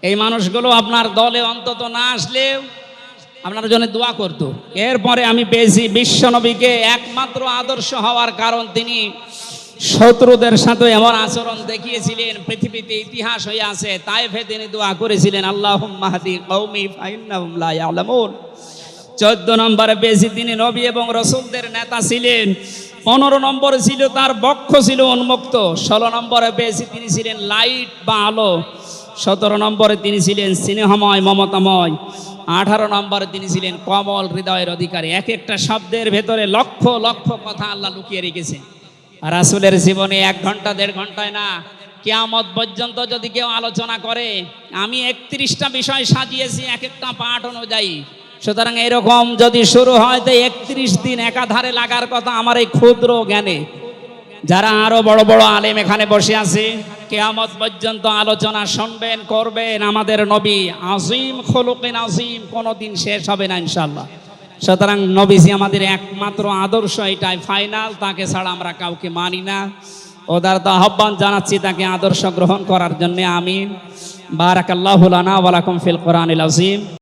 এই মানুষগুলো আপনার দলে অন্তত না আসলেও আপনার জন্য দোয়া করতো। এরপরে আমি পেয়েছি বিশ্বনবীকে একমাত্র আদর্শ হওয়ার কারণ তিনি শত্রুদের সাথে এমন আচরণ দেখিয়েছিলেন, পৃথিবীতে ইতিহাস হয়ে আছে। তায়েফে তিনি দোয়া করেছিলেন, আল্লাহুম্মা হাদি কওমি ফাইন্নাহুম লা ইয়ালামুন। 14 নম্বরে পেয়েছি তিনি নবী এবং রাসূলদের নেতা ছিলেন। 15 নম্বরে ছিল তার বক্ষ ছিল উন্মুক্ত, 16 নম্বরে পেয়েছি তিনি ছিলেন লাইট বা আলো, 17 নম্বরে তিনি ছিলেন স্নেহময় মমতাময়, 18 নম্বরে তিনি ছিলেন কমল হৃদয়ের অধিকারী। এক একটা শব্দের ভেতরে লক্ষ লক্ষ কথা আল্লাহ লুকিয়ে রেখেছেন। রাসূলের জীবনে 1 ঘন্টা 1.5 ঘন্টায় না, কিয়ামত পর্যন্ত যদি কেউ আলোচনা করে, আমি 31টা বিষয় সাজিয়েছি এক একটা পাঠ অনুযায়ী। সুতরাং এরকম যদি শুরু হয় তো 31 দিন একাধারে লাগার কথা আমার এই ক্ষুদ্র জ্ঞানে। যারা আরো বড় বড় আলেম এখানে বসে আছে, কিয়ামত পর্যন্ত আলোচনা শুনবেন করবেন। আমাদের নবী আজিম খুলুকিন আজিম, কোনোদিন শেষ হবে না ইনশাআল্লাহ। সুতরাং নবীজি আমাদের একমাত্র আদর্শ, এটাই ফাইনাল, তাকে ছাড়া আমরা কাউকে মানি না। উদারত আহ্বান জানাচ্ছি তাকে আদর্শ গ্রহণ করার জন্য। আমিন। বারাকাল্লাহু লানা ওয়া লাকুম ফিল কোরআনিল আযীম।